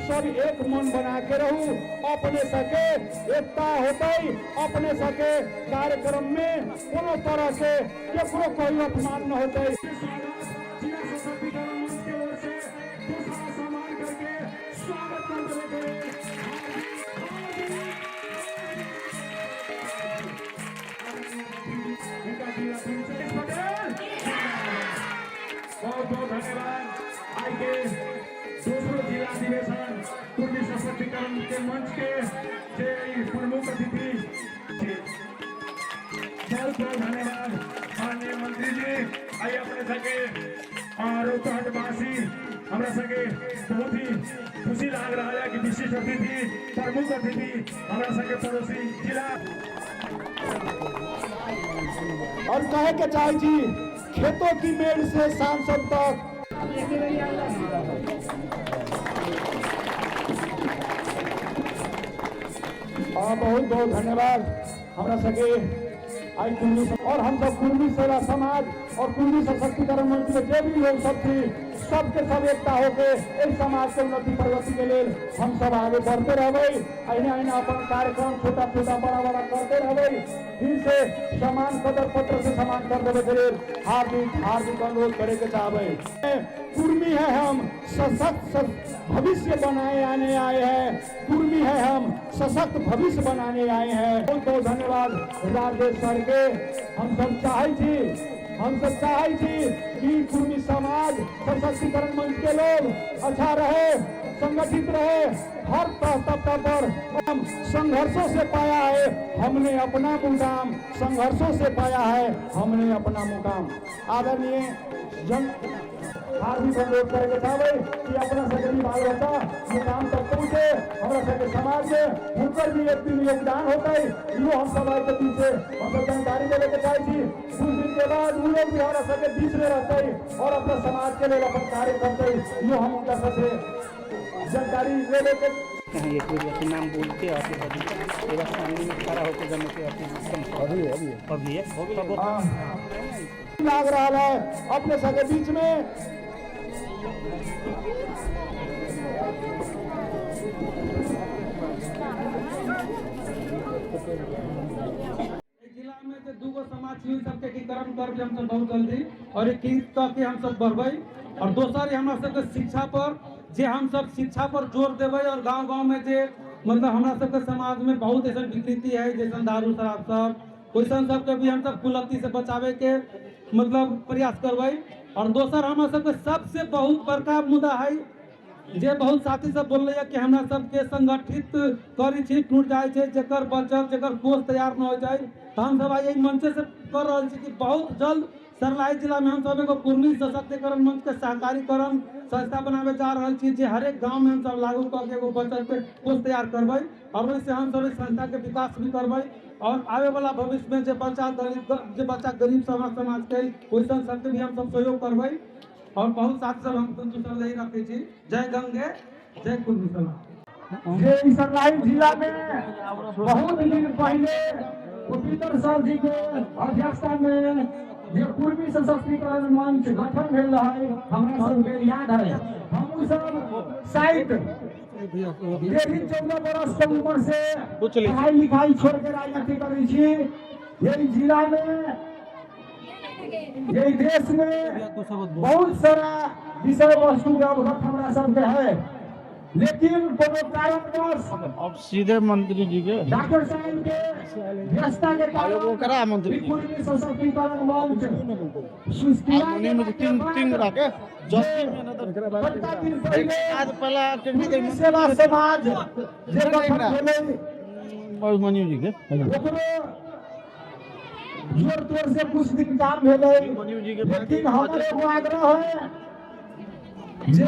सब एक मन बना के रहू, अपने सके एकता होते अपने सके कार्यक्रम में कोनो तरह से केकरो कोई अपमान न होते। बहुत बहुत धन्यवाद। आगे दूसरों जिला अधिवेशन पूर्वी सशक्तिकरण के मंच के प्रमुख अतिथि बहुत बहुत धन्यवाद। माननीय मंत्री जी आइए अपने सके और उत्तरवासी हमारा सके बहुत ही खुशी लग रहा है कि विशिष्ट अतिथि प्रमुख अतिथि हमारा सके पड़ोसी जिला और कहे के चाहे जी खेतों की मेड़ से सांसद तक बहुत बहुत धन्यवाद। हमारा सके आई कुंडी और हम सब कुंडी सेवा समाज और कुंडी सशक्तिकरण मंच के जो भी लोग सब थी सबके सब एकता होके इस समाज के उन्नति प्रगति के लिए हम सब आगे बढ़ते रहे। अहिना अपन कार्यक्रम छोटा छोटा बड़ा बड़ा करते रहे। फिर से समान कदर पत्र से समान कर देवे के लिए हार्दिक हार्दिक अनुरोध करे के चाहे। कुर्मी है हम सशक्त भविष्य बनाए आने आए हैं। कुर्मी है हम सशक्त भविष्य बनाने आए हैं। बहुत बहुत धन्यवाद राजेश सर के। हम सब चाहे थी कि कुर्मी समाज सशक्तिकरण मंच के लोग अच्छा रहे, संगठित रहे। हर तबका पर हम संघर्षों से पाया है हमने अपना मुकाम, संघर्षों से पाया है हमने अपना मुकाम। आदरणीय जन हार्दिक अनुरोध करके चाहे कि अपना सभी बाल बच्चा मुकाम तक पहुँचे। हमारा सभी समाज में उनकर भी एक दिन योगदान होता है। यो हम सब के पीछे हम सब जानकारी देने के चाहे थी। कुछ दिन के बाद उन लोग भी हमारा सबके बीच में रहते हैं और अपने समाज के लिए अपन कार्य करते हैं। यो हम उनका सबसे जानकारी ले लेते एक नाम बोलते और सामने में खड़ा होकर जमा के अभी लाग रहा है अपने सबके बीच में। जिला में जो दूगो समाज सबके एकीकरण कर हम सब बहुत जल्दी और एक हम सब बढ़बे। और दोसर हमारा सबके शिक्षा पर जे हम सब शिक्षा पर जोर देवे और गांव-गांव में जे मतलब हमारा सबके समाज में बहुत ऐसा विकृति है जैसे दारू शराब सब वैसा सबके भी हम सब कुलती से बचावे के मतलब प्रयास करवे। और दोसर हमारा सबके सबसे बहुत बड़का मुद्दा है जे बहुत साथी सब बोल रहे कि हमरा सबके संगठित करी छी टूट जाए छे जकर बचत जकर कोष तैयार न हो जाए। तो हम सब यही मंच से कर रहे छी कि बहुत जल्द सरलाई जिला में हम सब एगो कुर्मी सशक्तिकरण मंच के सहकारीकरण संस्था बनावे जा रहे छी जे हर एक गांव में हम सब लागू करके एगो बचत के कोष तैयार करबै और वैसे हम सब इस संस्था के विकास भी करबै। और आवे वाला भविष्य में जो बच्चा गरीब समाज के वैसा सबके भी हम सब सहयोग करबै। और बहुत साथ सब हम दूसरा यही रखे छी। जय गंगे जय कुर्मी समाज। ये सरलाई जिला में बहुत दिन पहले उपीतर सर जी के अध्यक्षता में जे कुर्मी सशक्तिकरण मंच गठन भेल रहे हमरा सबके याद है। हम सब शायद 14 बरस के उम्र से पढ़ाई लिखाई छोड़ के राजनीति करी छी। यही जिला में यही देश में बहुत सारा विषय वस्तु अवगत हमरा सबके है लेकिन कोनो कारणवश अब सीधे मंत्री जी के डॉक्टर साहब के व्यवस्था के कारण वो करा मंत्री कुर्मी सशक्तिकरण मंच सुस्ती में तीन रखे जस्ती में न तो आज पहला टेक्निकल सेवा समाज जे गठन भेलै मनु जी के जोर तोर से कुछ दिन काम भेलै, लेकिन हमर एगो आग्रह है जे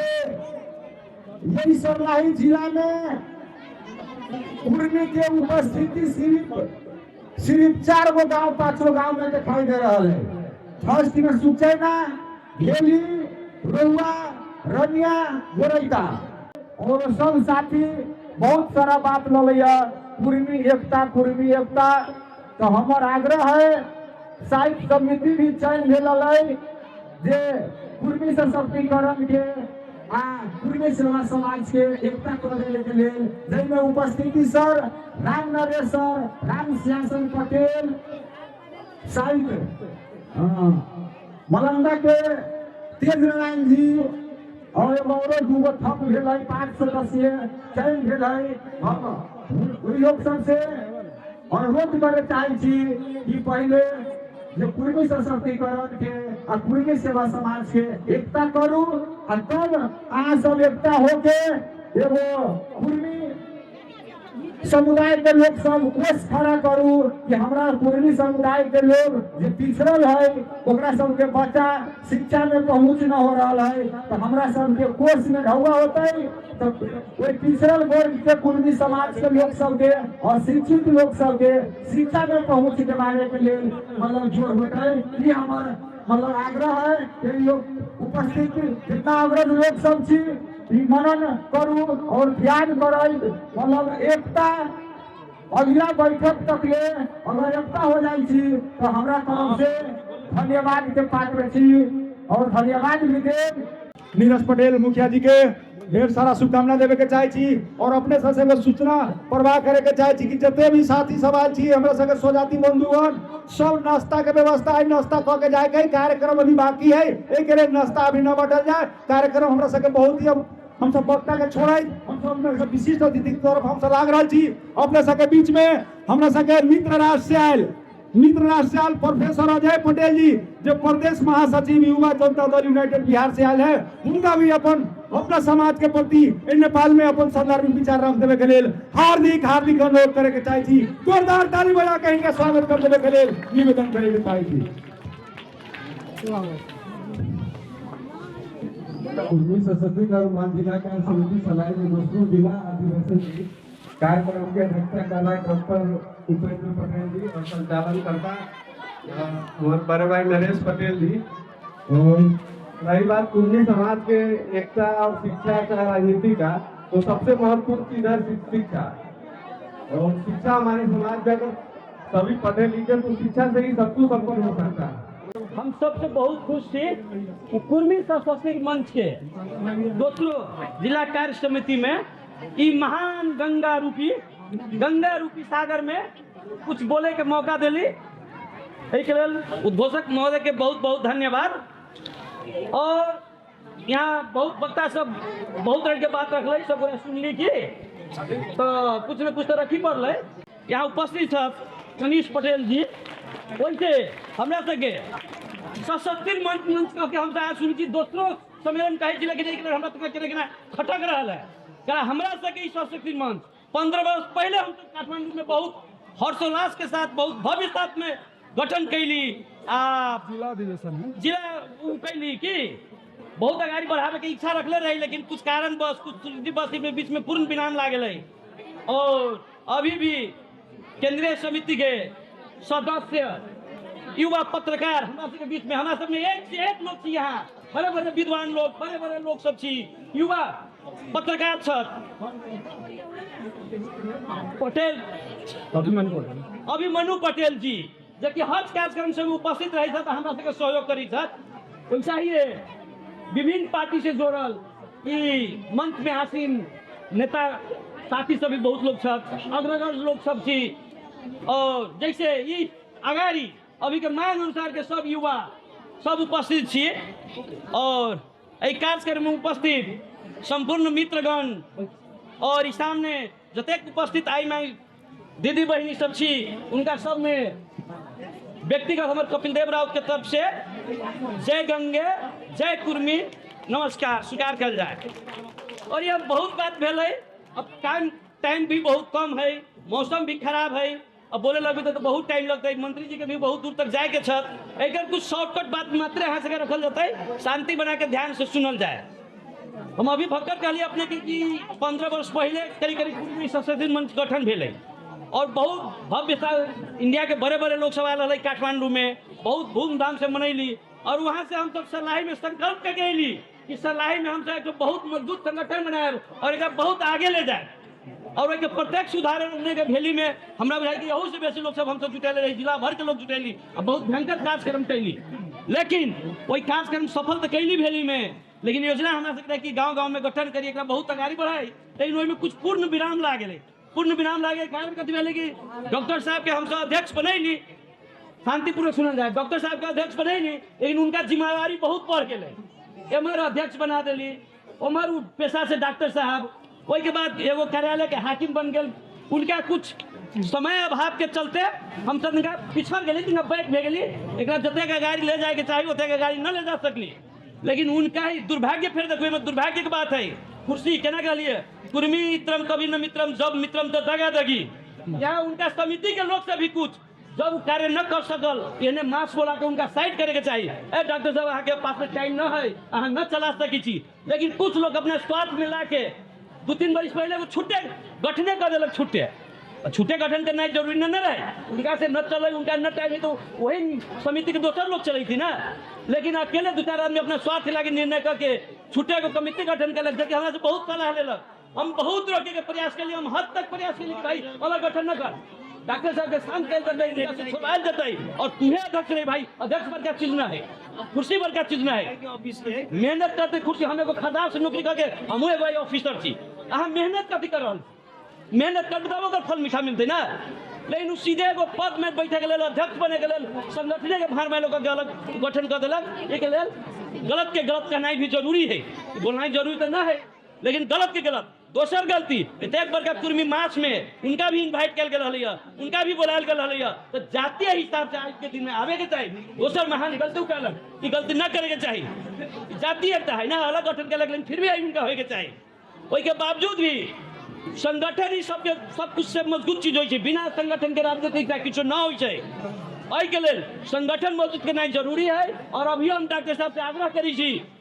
यही सर्लाही जिला में कुर्मी के उपस्थिति सिर्फ 4 गो गांव 5 गो गांव में दिखाई दे रहा है। फर्स्ट में सुचैना, घेली, रोहुआ, रनिया, गोरैता और सब साथी बहुत सारा बात ललिया कुर्मी एकता। तो हमार आग्रह है साहित्य समिति भी चयन भेल जे कुर्मी सशक्तिकरण के कुर्मी सेवा समाज के एकता करे के लेल, जैमे उपस्थिति सर राम नरेश सर, राम श्यासन पटेल, साहित्य मलंगा के तेज नारायण जी और एगो औरो दूगो थप भेल है, 5 सदस्य चयन भेल है। हम लोग सबसे अनुरोध करे चाहे छी कि पहले जो कुर्मी सशक्तिकरण के और कुर्मी सेवा समाज के एकता करू, और तब अहाँ सब एकता होके एगो कुर्मी समुदाय के लोग सब कोष खड़ा करू कि हमरा कुर्मी समुदाय के लोग जो पिछड़ल है ओकरा सबके बच्चा शिक्षा में पहुंच न हो रहा है, तो हमरा सबके कोष में ढौआ होते, तो कोई पिछड़ल वर्ग के कुर्मी समाज के लोग सबके और शिक्षित लोग सबके शिक्षा में पहुंच दिलाने के लिए मतलब जोर होता है। ये हमारा मतलब आग्रह है कि लोग उपस्थित जितना अग्रज लोग सब छी मनन करू और ध्यान करल, मतलब एकता अगला बैठक तक ले अगर एकता हो जाए छी तो हमरा तरफ से धन्यवाद के पात्र छी और धन्यवाद भी देव नीरज पटेल मुखिया जी के ढेर सारा शुभकामना देवे के चाहे छी और अपने सबसे सूचना प्रवाह करे के चाहे छी कि जते भी साथी सब आयल छी हमरा संगे स्वजाति बंधुगण सब नाश्ता के व्यवस्था है, नाश्ता क के जाए के कार्यक्रम अभी बाकी है, एक नाश्ता अभी न बटल जाए। कार्यक्रम हमरा संगे बहुत ही हम सब वक्ता के छोड़े, हम सब विशिष्ट अतिथि के तरफ हम सब लाग रहा छी। अपने सबके बीच में हमरा सबके मित्र राष्ट्र से आयल प्रोफेसर अजय पटेल जी जो प्रदेश महासचिव युवा जनता दल यूनाइटेड बिहार से आयल है, उनका भी अपना समाज के प्रति नेपाल में अपन संदर्भिक विचार रख देवे के लिए हार्दिक अनुरोध करे के चाहे छी। जोरदार ताली बजा के इनका स्वागत कर देवे के लिए निवेदन करे के चाहे छी। कुर्मी सशक्तिकरण जिला का समिति सलाह दोस्तों जिला अधिवेशन कार्यक्रम के अध्यक्षता कर रहे डॉक्टर उपेंद्र पटेल जी और संचालन करता हमारे बड़े भाई नरेश पटेल जी। और रही बात कुर्मी समाज के एकता और शिक्षा का राजनीति का, तो सबसे महत्वपूर्ण चीज है शिक्षा। और शिक्षा हमारे समाज में अगर सभी पढ़े लिखे तो शिक्षा से ही सब कुछ संपन्न हो सकता है। हम सबसे बहुत खुश थी कुर्मी सशक्तिकरण मंच के दोस्तों जिला कार्य समिति में ई महान गंगा रूपी सागर में कुछ बोले के मौका दिली, के लेल उद्घोषक महोदय के बहुत बहुत धन्यवाद। और यहाँ बहुत वक्ता सब बहुत तरह के बात रख सब सुनली की, तो कुछ न कुछ तो रखी पड़ल। यहाँ उपस्थित है कनीश पटेल जी, वैसे हमरा सके सशक्तिकरण मंच के हम सुन की दोस्तों सम्मेलन कहे जिला के हमरा खटक रहा है। हमरा सके सशक्तिकरण मंच 15 वर्ष पहले हम तो काठमांडू में बहुत हर्षोल्लास के साथ बहुत भव्य साथ में गठन कैली जिला कैली की बहुत आगे बढ़ावे के इच्छा रखले रही, लेकिन कुछ कारण बस कुछ बस में बीच में पूर्ण विराम लागे। और अभी भी केंद्रीय समिति के सदस्य युवा पत्रकार हमारे के बीच में हमारे सब में एक से एक लोग छी, यहाँ बड़े बड़े विद्वान लोग बड़े लोग सब छी, युवा पत्रकार पटेल अभिमन्यु पटेल जी जो कि हर कार्यक्रम से उपस्थित रही था हमारा सबके सहयोग करी था। वैसा ही विभिन्न पार्टी से जोड़ल मंच में आसीन नेता साथी सभी बहुत लोग अग्रगर लोग सब छी। और जैसे ये अगाड़ी अभी के मांग अनुसार के सब युवा सब उपस्थित छी। और कार्यक्रम में उपस्थित संपूर्ण मित्रगण और इस सामने जतेक उपस्थित आई माई दीदी बहनी सब छी, उनका सब में व्यक्तिगत हमारे कपिल देव राउत के तरफ से जय गंगे जय कुर्मी नमस्कार स्वीकार कर जाए। और यह बहुत बात भेल है, अब टाइम भी बहुत कम है, मौसम भी खराब है, अब बोले लगे तो बहुत टाइम लगता है, मंत्री जी के भी बहुत दूर तक जाए के छत। एक कुछ शॉर्टकट बात मात्र यहाँ से रखल जाता है, शांति बना के ध्यान से सुनल जाए। हम अभी भक्कर कहलिए अपने कि 15 वर्ष पहले करीब करीब कुर्मी संसदीय मंच गठन भेल और बहुत भव्यता इंडिया के बड़े बड़े लोग सब आयल रहे काठमांडू में, बहुत धूमधाम से मनैली। और वहाँ से हम सब सलाही में संकल्प के गई कि सलाही में हम सब बहुत मजबूत संगठन बनाए और एक बहुत आगे ले जाए। और एक प्रत्यक्ष उदाहरण के भेली में हमरा बुझाई कि यहू से बेसी लोग सब हम सब जुटैले रही, जिला भर के लोग जुटैली और बहुत भयंकर कार्यक्रम कैली। लेकिन वही कार्यक्रम सफल तो कैली भेली में, लेकिन योजना हमरा सकता है कि गांव-गांव में गठन करिए, एक बहुत आगाड़ी बढ़ाई। लेकिन ओहिमे कुछ पूर्ण विराम ला गेलै। पूर्ण विराम लागे कारण कथी भेलै कि डॉक्टर साहब के हम सब अध्यक्ष बनैली, शांतिपूर्वक सुनल जाए, डॉक्टर साहब के अध्यक्ष बनैली, लेकिन उनका जिम्मेवारी बहुत बढ़ गेलै। एमर अध्यक्ष बना देली, उमर पेशा से डॉक्टर साहब, वही के बाद एगो कार्यालय के हाकिम बन गए। उनका कुछ समय अभाव के चलते हम सब पिछड़ गए, बैक भे गई। एक जते का गाड़ी ले जाए के चाहिए ओते का गाड़ी न ले जा सकली। लेकिन उनका ही दुर्भाग्य, फिर देखो दुर्भाग्य की बात है। कुर्सी केना कहलिए, कुर्मी मित्रम कभी न मित्रम, जब मित्रम तो दगा दगी। यहाँ उनका समिति के लोग से भी कुछ जब कार्य न कर सकल, इन्हें मास बोला के उनका साइड करे के चाहिए। डॉक्टर साहब अहाँ के पास में टाइम न है, अहाँ न चला सकी छी। लेकिन कुछ लोग अपने स्वार्थ में ला के 2-3 वर्ष पहले वो छुट्टे गठने कर दिलक। छुट्टे गठन करना जरूरी न रहे, उनका से न चले, उनका न टाइम है तो वही समिति के दोसर लोग चली थी ना। लेकिन अकेले 2-4 आदमी अपना स्वार्थ ला के निर्णय करके छुट्टे को कमिटी गठन कर लेते, हमारे से बहुत सलाह लेलक। हम बहुत रोके के प्रयास के लिए, हम हद तक प्रयास के लिए भाई अलग गठन न कर, डॉक्टर साहब के शांत कर छोड़ाल जाते और तुम्हें अध्यक्ष रहे भाई। अध्यक्ष पर क्या चीज ना है, कुर्सी पर क्या चीज ना है। मेहनत करते कुर्सी, हम एगो खदार से नौकरी करके हम एगो ऑफिसर छी, अहाँ मेहनत कथी कर रहा, मेहनत कर तब ओकर फल मीठा मिलते ना। लेकिन सीधे एगो पद में बैठे के लेल, अध्यक्ष बने के लेल, संगठने के भार में लोग अलग गठन कर दिलक। एक लेल गलत के गलत कहना भी जरूरी है, बोलना जरूरी तो ना है, लेकिन गलत के गलत। दोसर गलती एक बार का कुर्मी मास में उनका भी इन्वाइट कल गए, उनका भी बुलायल गया, तो जातीय हिसाब से आज के दिन में आवे के चाहिए। दोसर महान गलती कहलक कि गलती न करे के चाहिए, जातीयता है ना, अलग गठन के लेकिन फिर भी उनका होके चाहिए। वही के बावजूद भी संगठन ही सबके सब कुछ से मजबूत चीज हो, बिना संगठन के राजनीतिक किछु न हो। के लेल संगठन मजबूत करना जरूरी है। और अभी हम डॉक्टर साहब से आग्रह करी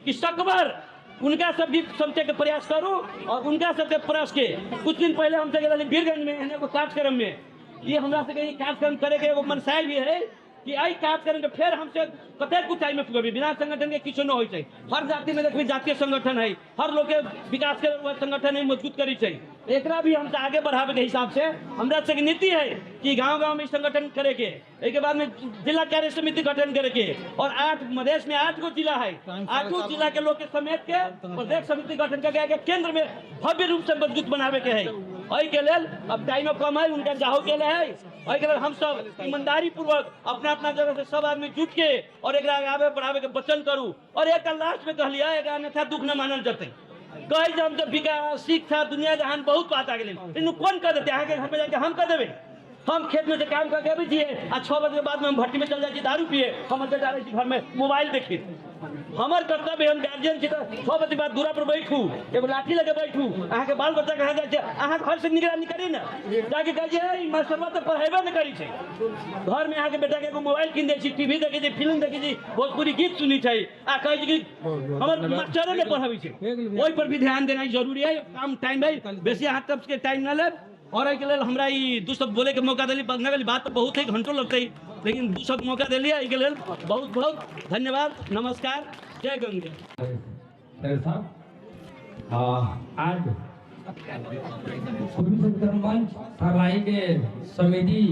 कि सकबर उनका सब भी समझे के प्रयास करूँ और उनका सबके प्रयास के। कुछ दिन पहले हम गए वीरगंज में एगो कार्यक्रम में, ये हमरा से कार्यक्रम करे के एगो मनसाय भी है कि आई कार्यक्रम के फिर हमसे कते कुछ टाइम में पुगबी, बिना संगठन के किछु न हो। हर जाति में देखिए जातीय संगठन है, हर लोग के विकास के संगठन है मजबूत करी चाहिए। एकरा भी हमसे आगे बढ़ावे के हिसाब से हमरा से नीति है कि गांव-गांव में संगठन करे के, एक बाद में जिला कार्य समिति गठन करे के। और 8 मधेश में 8 गो जिला है, 8 जिला के लोग के समेत के प्रत्येक समिति गठन करके केंद्र में भव्य रूप से मजबूत बनावे के है। ओहि के लेल अब टाइम कम है, उनका जाहो के लिए है। ओहि के लेल हम सब ईमानदारी पूर्वक अपना अपना जगह से सब आदमी जुट के और एक आगे बढ़ावे के वचन करूँ। और एक लास्ट में कहलिए एक अन्यथा दुख न मानल जते, कहे जब जब विकास शिक्षा दुनिया जहान बहुत बात आ गए, इन कौन कर देते हैं, घर में जाके हम कर देवे। हम खेत में से काम करके अभी दिए आ 6 बजे के बाद में हम भट्टी में चल जाए दारू पिए, हम अंदर जा रहे घर में मोबाइल देखिए। हमार कर्तव्य हम गार्जियन छी, 6 बजे बाद दूरा पर बैठू, एगो लाठी लेके बैठू, अहाँ के बाल बच्चा कहाँ जाए, अहाँ घर से निगरानी करी ना, जाके कहिए मास्टरवा तो पढ़ेबे न करी छै। घर में अहाँ के बेटा के एगो मोबाइल कीन दै छी, टीवी देखै छी, फिल्म देखै छी, भोजपुरी गीत सुनी छै, आ कहै छी कि हमर मास्टरे ने पढ़ाबै छै। ओहि पर भी ध्यान देना जरूरी है। काम टाइम है, बेसी अहाँ तब के टाइम न लेब। और एहि के लेल हमरा ई 2 शब्द बोले के मौका दिली, बगना वाली बात तो बहुत ही घंटों लगते, लेकिन 2 शब्द मौका दिलिए, एहि के लेल बहुत बहुत धन्यवाद। नमस्कार, जय गंगे। आज कुर्मी संगठन मंच सलाई के समिति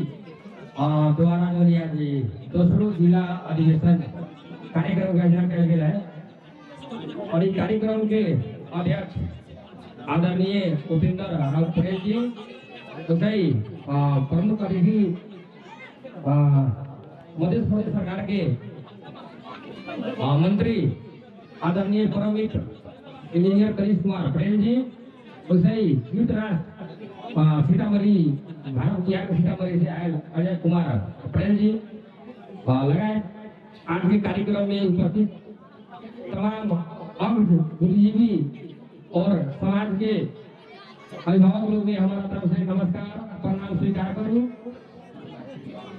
द्वारा जो जी दूसरों जिला अधिवेशन कार्यक्रम का आयोजन किया गया है। और इस कार्यक्रम के अध्यक्ष आदरणीय उपेंद्र राउत पटेल जी, प्रमुख अतिथि मध्य प्रदेश सरकार के मंत्री आदरणीय परममित्र इंजीनियर करीश कुमार पटेल जी, वैसे ही युद्ध राष्ट्र सीतामढ़ी भारत की सीतामढ़ी से आए अजय कुमार पटेल जी लगाए आज के कार्यक्रम में उपस्थित तमाम अंग बुद्धिजीवी और समाज के अभिभावक लोग में हमारा तरफ से नमस्कार प्रणाम स्वीकार करूँ।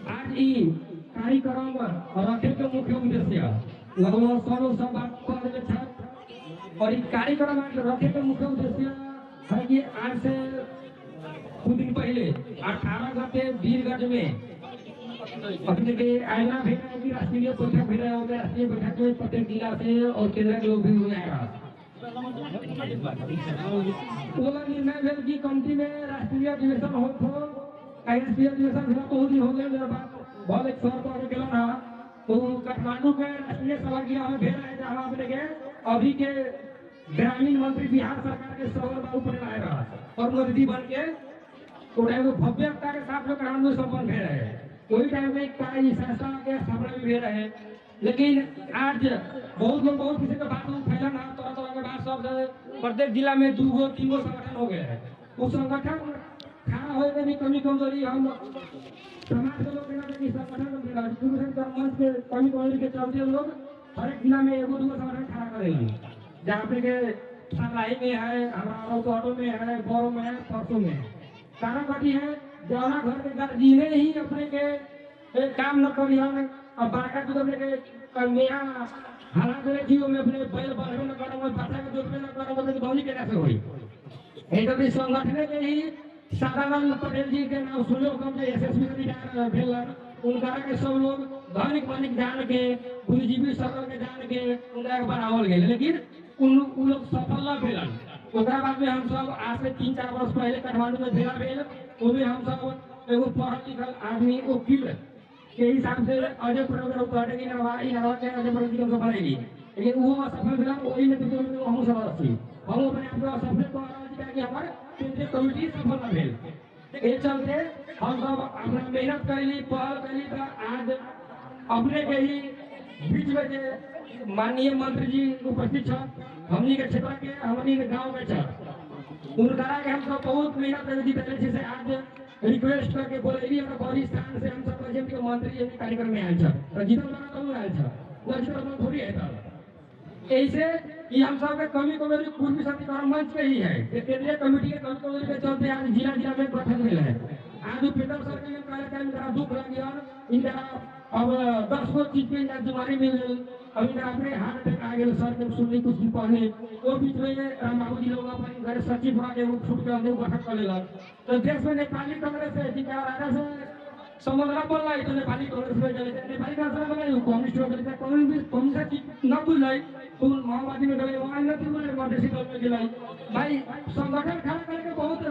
आज ई कार्यक्रम रखे के मुख्य उद्देश्य लगभग सब बात कह देले छ और ई कार्यक्रम आज रखे के मुख्य उद्देश्य है कि आज से कुछ दिन पहले 18 गते वीरगंज में अपने के आयोजना भी की राष्ट्रीय बैठक भी रहा होगा। राष्ट्रीय बैठक में प्रत्येक जिला से और केंद्र के लोग भी हुए हैं। तो निर्णय भेल की कमिटी में राष्ट्रीय अधिवेशन हो राष्ट्रीय अधिवेशन भी बहुत ही हो गए मेरे बात बहुत एक सर को आगे ना तो काठमांडू के राष्ट्रीय सभा की हमें भेज रहे जहाँ अपने के अभी के ग्रामीण मंत्री बिहार सरकार के सरवर बाबू पटेल आए रहा और मोदी बन के तो भव्यता के साथ में काठमांडू संपन्न भेज रहे हैं। कोई टाइम में कार्य संस्था के स्थापना भी भेज रहे हैं। लेकिन आज बहुत लोग बहुत किसी का बात फैला ना तरह तरह के बात सब प्रत्येक जिला में 2 गो 3 गो संगठन हो गए हैं। उस संगठन खड़ा होने में भी कमी कमजोरी हम समाज के लोग संगठन मंच के कमी कमजोरी के चलते लोग हर एक जिला में 1 2 संगठन खड़ा करेंगे। जहाँ पे के सरलाई में है, हमारा ऑटो में है, बोरो में है, परसों में है, काराकटी है। जौना घर के गार्जियने ही अपने के काम न करी हम और बड़का जो अपने के कन्या हालात में जीव में अपने बैल बढ़े न करो बच्चा के जोत में न करो अपने धौनी के कैसे होई एक भी संगठन के ही सदानंद पटेल जी के नाम सुनो कम जे एसएसबी के रिटायर भेल उनका के सब लोग धनिक मानिक जान के बुद्धिजीवी सर्कल के जान के उनका के बनावल गेल। लेकिन उन लोग सफल न भेलन। ओकरा बाद में हम सब आज से 3-4 वर्ष पहले काठमांडू में भेला भेल उसमें हम सब एगो पढ़ल लिखल आदमी वकील के हिसाब से अजय प्रोग्राम करने की नरवा के अजय प्रोग्राम की हम सब बनाएगी। लेकिन वो असफल भेला वही नेतृत्व में हम सब थी हम अपने आप को असफल को राज कि हमारे केंद्रीय कमेटी सफल न भेल। ये चलते हम सब अपना मेहनत करेली पहल करेली तो आज अपने के ही बीच में जे माननीय मंत्री जी उपस्थित छ हमनी के क्षेत्र के हमनी के गांव में छ उनका के हम सब बहुत मेहनत करके पहले जैसे आज रिक्वेस्ट करके बोले भी हमरा बड़ी स्थान से हम सब प्रेजेंट के मंत्री जी कार्यक्रम में आयल छ तो जीतल बना तो आयल छ वो जीतल बना थोड़ी है तो ऐसे ये हम सब के कमी कमजोरी पूर्वी शक्तिकरण मंच के ही है। ये केंद्रीय कमेटी के कमी कमजोरी के चलते आज जिला जिला में गठन मिला है। आज पेट्रोल सर के कार्यक्रम में दुख लग गया इनका अब 10 गो चीज के बीमारी मिल गई अब इनका अपने हार्ट अटैक आ गया सर के सुनने कुछ दिन पहले वो बीच में रामबाबू जी लोग अपने घर सचिव बना के छूट के अंदर गठन कर लेला तो देश में नेपाली कांग्रेस है जी का राजा से समुद्र बोल रहा है तो नेपाली कांग्रेस में चले जाते नेपाली कांग्रेस में गए कम्युनिस्ट हो गए कम्युनिस्ट न बुझ जाए तो माओवादी में गए वहां न तो बोले मधेसी दल में गिलाई भाई संगठन खड़ा करके बहुत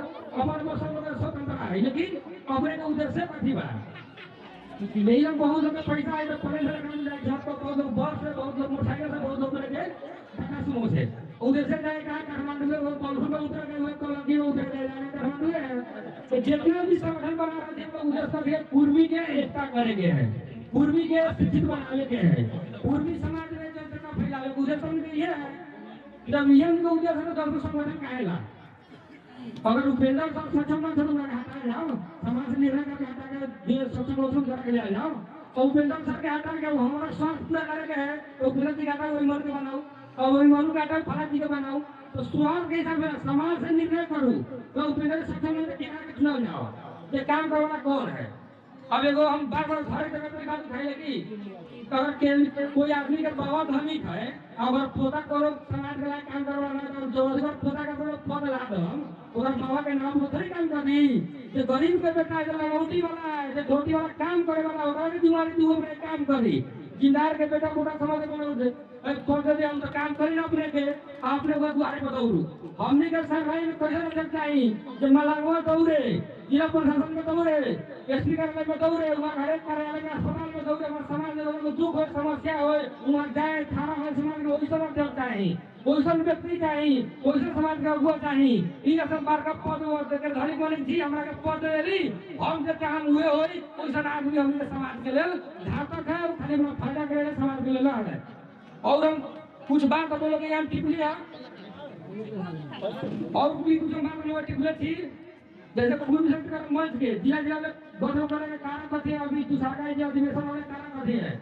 अमर स्वतंत्र है। लेकिन अपने का उद्देश्य कथी बा नहीं हम बहुत लोग पैसा है तो पढ़े लिखे जाए घर पर बहुत लोग बस से बहुत लोग मोटरसाइकिल से बहुत लोग लेके टाटा सुमो से उद्देश्य जाए कहाँ काठमांडू में वो पॉलिथीन में उतर गए को लगी उतर गए जाने काठमांडू है तो जितने भी संगठन बना रहे थे उद्देश्य है पूर्वी के एकता करेंगे है पूर्वी के शिक्षित बनाने के है पूर्वी समाज में जनता फैलावे उद्देश्य ये है जब नियम का उद्देश्य तो संगठन कहेगा अगर उपेंद्र साहब सक्षम न करूँगा हटा जाओ समाज से निर्णय करके हटा के देश सक्षम लोग करके ले जाओ और उपेंद्र सर के हटा के हमारा स्वास्थ्य न करके है तो उपेंद्र जी का हटा वही मर के बनाओ और वही मनु का हटा फला जी का बनाओ तो स्वास्थ्य के हिसाब से समाज से निर्णय करूँ तो उपेंद्र सक्षम के चुनाव जाओ ये काम करवाना कौन है। अब एगो हम बार बार हर जगह पर बात उठाई लगी अगर कोई आदमी का बाबा धनिक है अगर पोता करो समाज के काम करवाना तो जोरदार पोता का करो पद ला दो और बाबा के नाम पर थोड़ी काम कर दी जो गरीब के बेटा जो रोटी वाला है जो धोती वाला काम करे वाला होगा कि तुम्हारी दो में काम करी जिंदार के बेटा मोटा समाज के कौन से हम तो काम करी ना अपने के आपने को द्वारे बताऊँ हमने के सरकारी में कैसे रख चाहिए जो मलागवा दौड़े जिला प्रशासन में दौड़े एसपी कार्यालय में दौड़े वहाँ हर एक कार्यालय में अस्पताल में दौड़े वहाँ समाज में लोगों को दुख हो समस्या हो वहाँ जाए थाना में समाज में वही सब चलता है वैसा व्यक्ति चाहिए वैसा समाज का हुआ चाहिए इन सब बार का पद देकर धनी मालिक जी हमारा के पद देली हम जब हम हुए होई वैसा आदमी हमने समाज के लिए घातक है खाली में फायदा करे समाज के लिए है। और हम कुछ बात आप लोग यहाँ टिप लिया और भी कुछ बात लोग टिप ले थी जैसे पूर्वी शक्तिकरण मंच के जिला जिला में गठन करने के कारण कथी अभी दूसरा का अधिवेशन होने कारण कथी है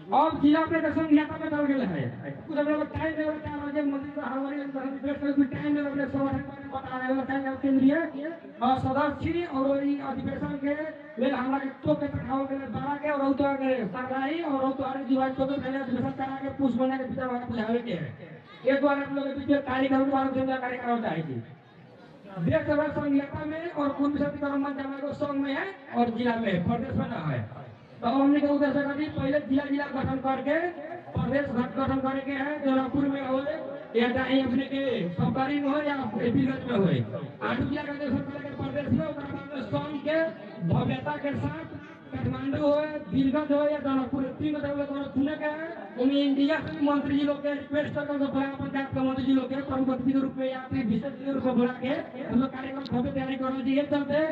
अब जिला प्रशासन नेता में चल गए है कुछ हम लोग टाइम देवल 4 बजे मंत्री का हमारे अधिवेशन में टाइम देवल संगठन बता रहे हैं केंद्रीय सदस्य और ई अधिवेशन के लेल हमरा के तो के पठाओ के बड़ा के और तो के सरकारी और तो आरे जीवन तो के पहले अधिवेशन करा के पुष्प बना के भीतर वाला बुझावे के है एक बार हम लोग के बीच कार्यक्रम के बारे में कार्यक्रम चाहिए देश सभा संघ नेता में और कुल सत्ताधारी मंच हमारे संघ में है और जिला में प्रदेश में ना है तो हमने का उद्देश्य करी पहले जिला गठन करके प्रदेश गठन करके है जौनपुर में हो या चाहे अपने के सरकारी में हो या विगत में हो 8 जिला का प्रदेश में संघ के भव्यता के साथ काठमांडू हो विगत हो या जौनपुर 3 चुने के उन्हें इंडिया से मंत्री जी लोग के रिक्वेस्ट करके पंचायत के मंत्री जी लोग के प्रमुख अतिथि के रूप में या फिर विशेष के रूप में बुला के हम लोग कार्यक्रम भव्य तैयारी करना चाहिए चलते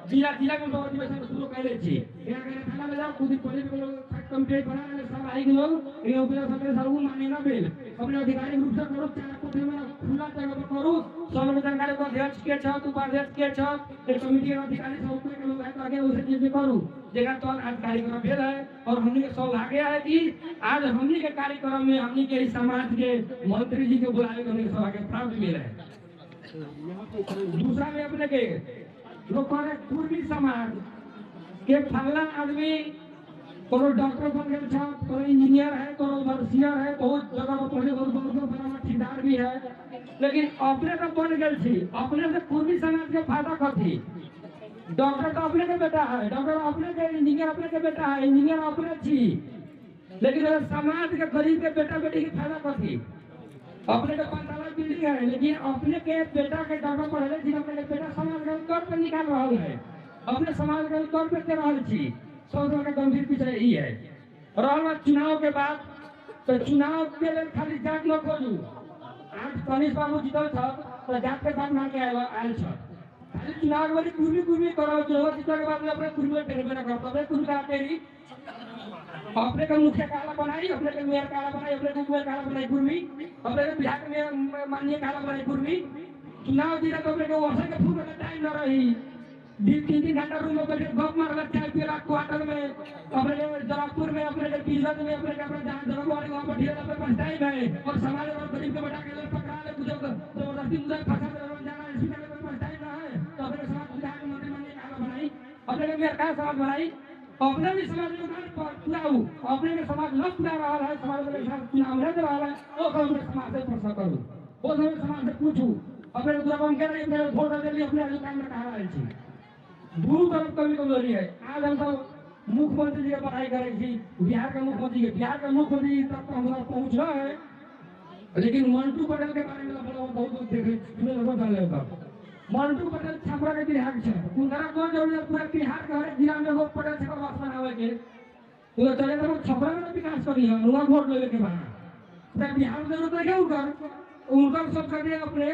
जिला में तो अधिवेशन शुरू कर छी यहाँ के थाना में जाओ खुद पुलिस के लोग कंप्लीट बना सब आई के लोग ये उपला सरकार सरऊ माने ना बिल अपने अधिकारी रूप से करो चार कोठे में खुला जगह पर करो सब लोग जानकारी को अध्यक्ष के छ उपाध्यक्ष के छ एक कमेटी के अधिकारी सब के लोग है आगे उसे चीज करू जगह तो आज कार्यक्रम भेल है और हमनी के सब आगे है कि आज हमनी के कार्यक्रम में हमनी के समाज के मंत्री जी के बुलावे के हमनी सब आगे प्राप्त मिले दूसरा में अपने के लोग कुर्मी समाज के फलना आदमी कोनो डॉक्टर बन गए था कोनो इंजीनियर है कोनो वर्सियर है बहुत जगह पर पढ़े बहुत बड़ा ठेकेदार भी है लेकिन अपने तो बन गए थी अपने से कुर्मी समाज के फायदा कथी डॉक्टर तो अपने के बेटा है डॉक्टर अपने के इंजीनियर अपने के बेटा है इंजीनियर अपने थी लेकिन अगर समाज के गरीब के बेटा बेटी के फायदा कथी अपने के 5 तला बिल्डिंग है लेकिन अपने के बेटा के डॉक्टर पढ़ले थी अपने के बेटा समाज के तौर पर निकाल रहा है अपने समाज के तौर पर कर रहा थी सबसे का गंभीर विषय यही है रहल चुनाव के बाद तो चुनाव के लिए खाली जात न खोजू आज कनिष्ठ बाबू जीतल था तो जात के बात मान के आयल था खाली चुनाव वाली कुर्मी करो चुनाव जीतल के बाद अपने कुर्मी पे ना करता है कुर्मी का तेरी अपने का मुखिया काला बनाई अपने का मेयर काला बनाई अपने का मेयर काला बनाई कुर्मी अपने का बिहार में माननीय काला बनाई कुर्मी चुनाव जीता तो अपने को वर्षा के फूल का टाइम न रही 3 घंटा रूम में बैठ के गप मारला चाय पियला क्वार्टर में अपने जरापुर में अपने के बिजत में अपने के अपने जहां जगह वाले वहां पर ढेर अपने पास टाइम है और समाज और गरीब के बेटा के पकड़ा ले कुछ जबरदस्ती मुझे फंसा दे जाना इसी के पास टाइम ना है तो अपने समाज विधायक मंत्री माननीय काला बनाई अपने के मेयर का समाज बनाई अपने भी समाज में चुनाव अपने के समाज न चुना रहा है समाज में चुनाव नहीं दे रहा है वो अपने समाज से प्रश्न करूँ वो समाज से पूछू अपने दुर्गम के लिए वोट दे लिए अपने काम में कहा रहे थी दूर तरफ कभी कमजोरी है आज हम सब मुख्यमंत्री जी की पढ़ाई करे थी बिहार के मुख्यमंत्री तक तो हमारा पहुंच रहा है लेकिन मंटू पटेल के बारे में बहुत देखे मंटू पटेल छपरा के बिहार से उनका कौन जरूरत पूरा बिहार के हर जिला में लोग पटेल छपरा वास बनावे के तो चले तो छपरा में विकास करी है उनका वोट लेवे के बाद तो बिहार में जरूरत है उनका सब करके अपने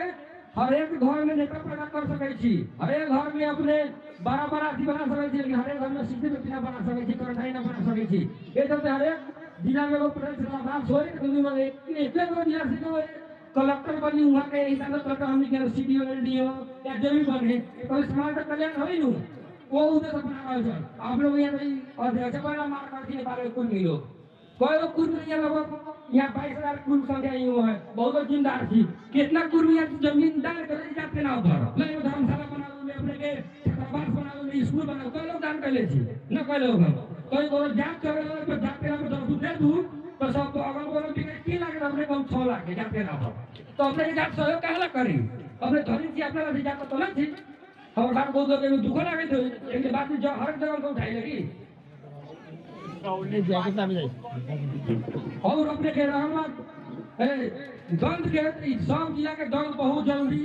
हर एक घर में नेता पैदा कर सके छी हर एक घर में अपने बड़ा अथी बना सके छी लेकिन हर एक घर में सिटी में बिना बना सके छी करठाई ना बना सके छी ये चलते हर एक जिला में लोग पटेल से लाभ होए एक जिला से कलेक्टर बनी वहाँ के हिसाब से कलेक्टर हमने के सिटी एलडीओ या जो भी बने कोई समाज का कल्याण होई नु वो उधर से बना रहा है आप लोग यहाँ अध्यक्ष बना मार काट के बारे कुल मिलो कोई लोग कुर्मी यहाँ 22,000 कुल संख्या ही हुआ है बहुत जिम्मेदार थी कितना कुर्मी जमींदार करे जाते ना उधर मैं धर्मशाला बना दूँ अपने के छात्रावास बना दूँ स्कूल बना कोई लोग दान कर ले थी न कोई लोग कोई को जात करे तो जाते ना तो दूर दे दूर तो सब अगल बगल बिके 3 लाख अपने को 6 लाख जाते ना तो अपने के जात सहयोग कहला करी अपने धनी थी अपने वाली जात तो ना थी और बात बहुत लोग दुख लगे थे एक बात जो हर जगह को उठाई लगी और अपने के दंड के सब जिला के दंड बहुत जरूरी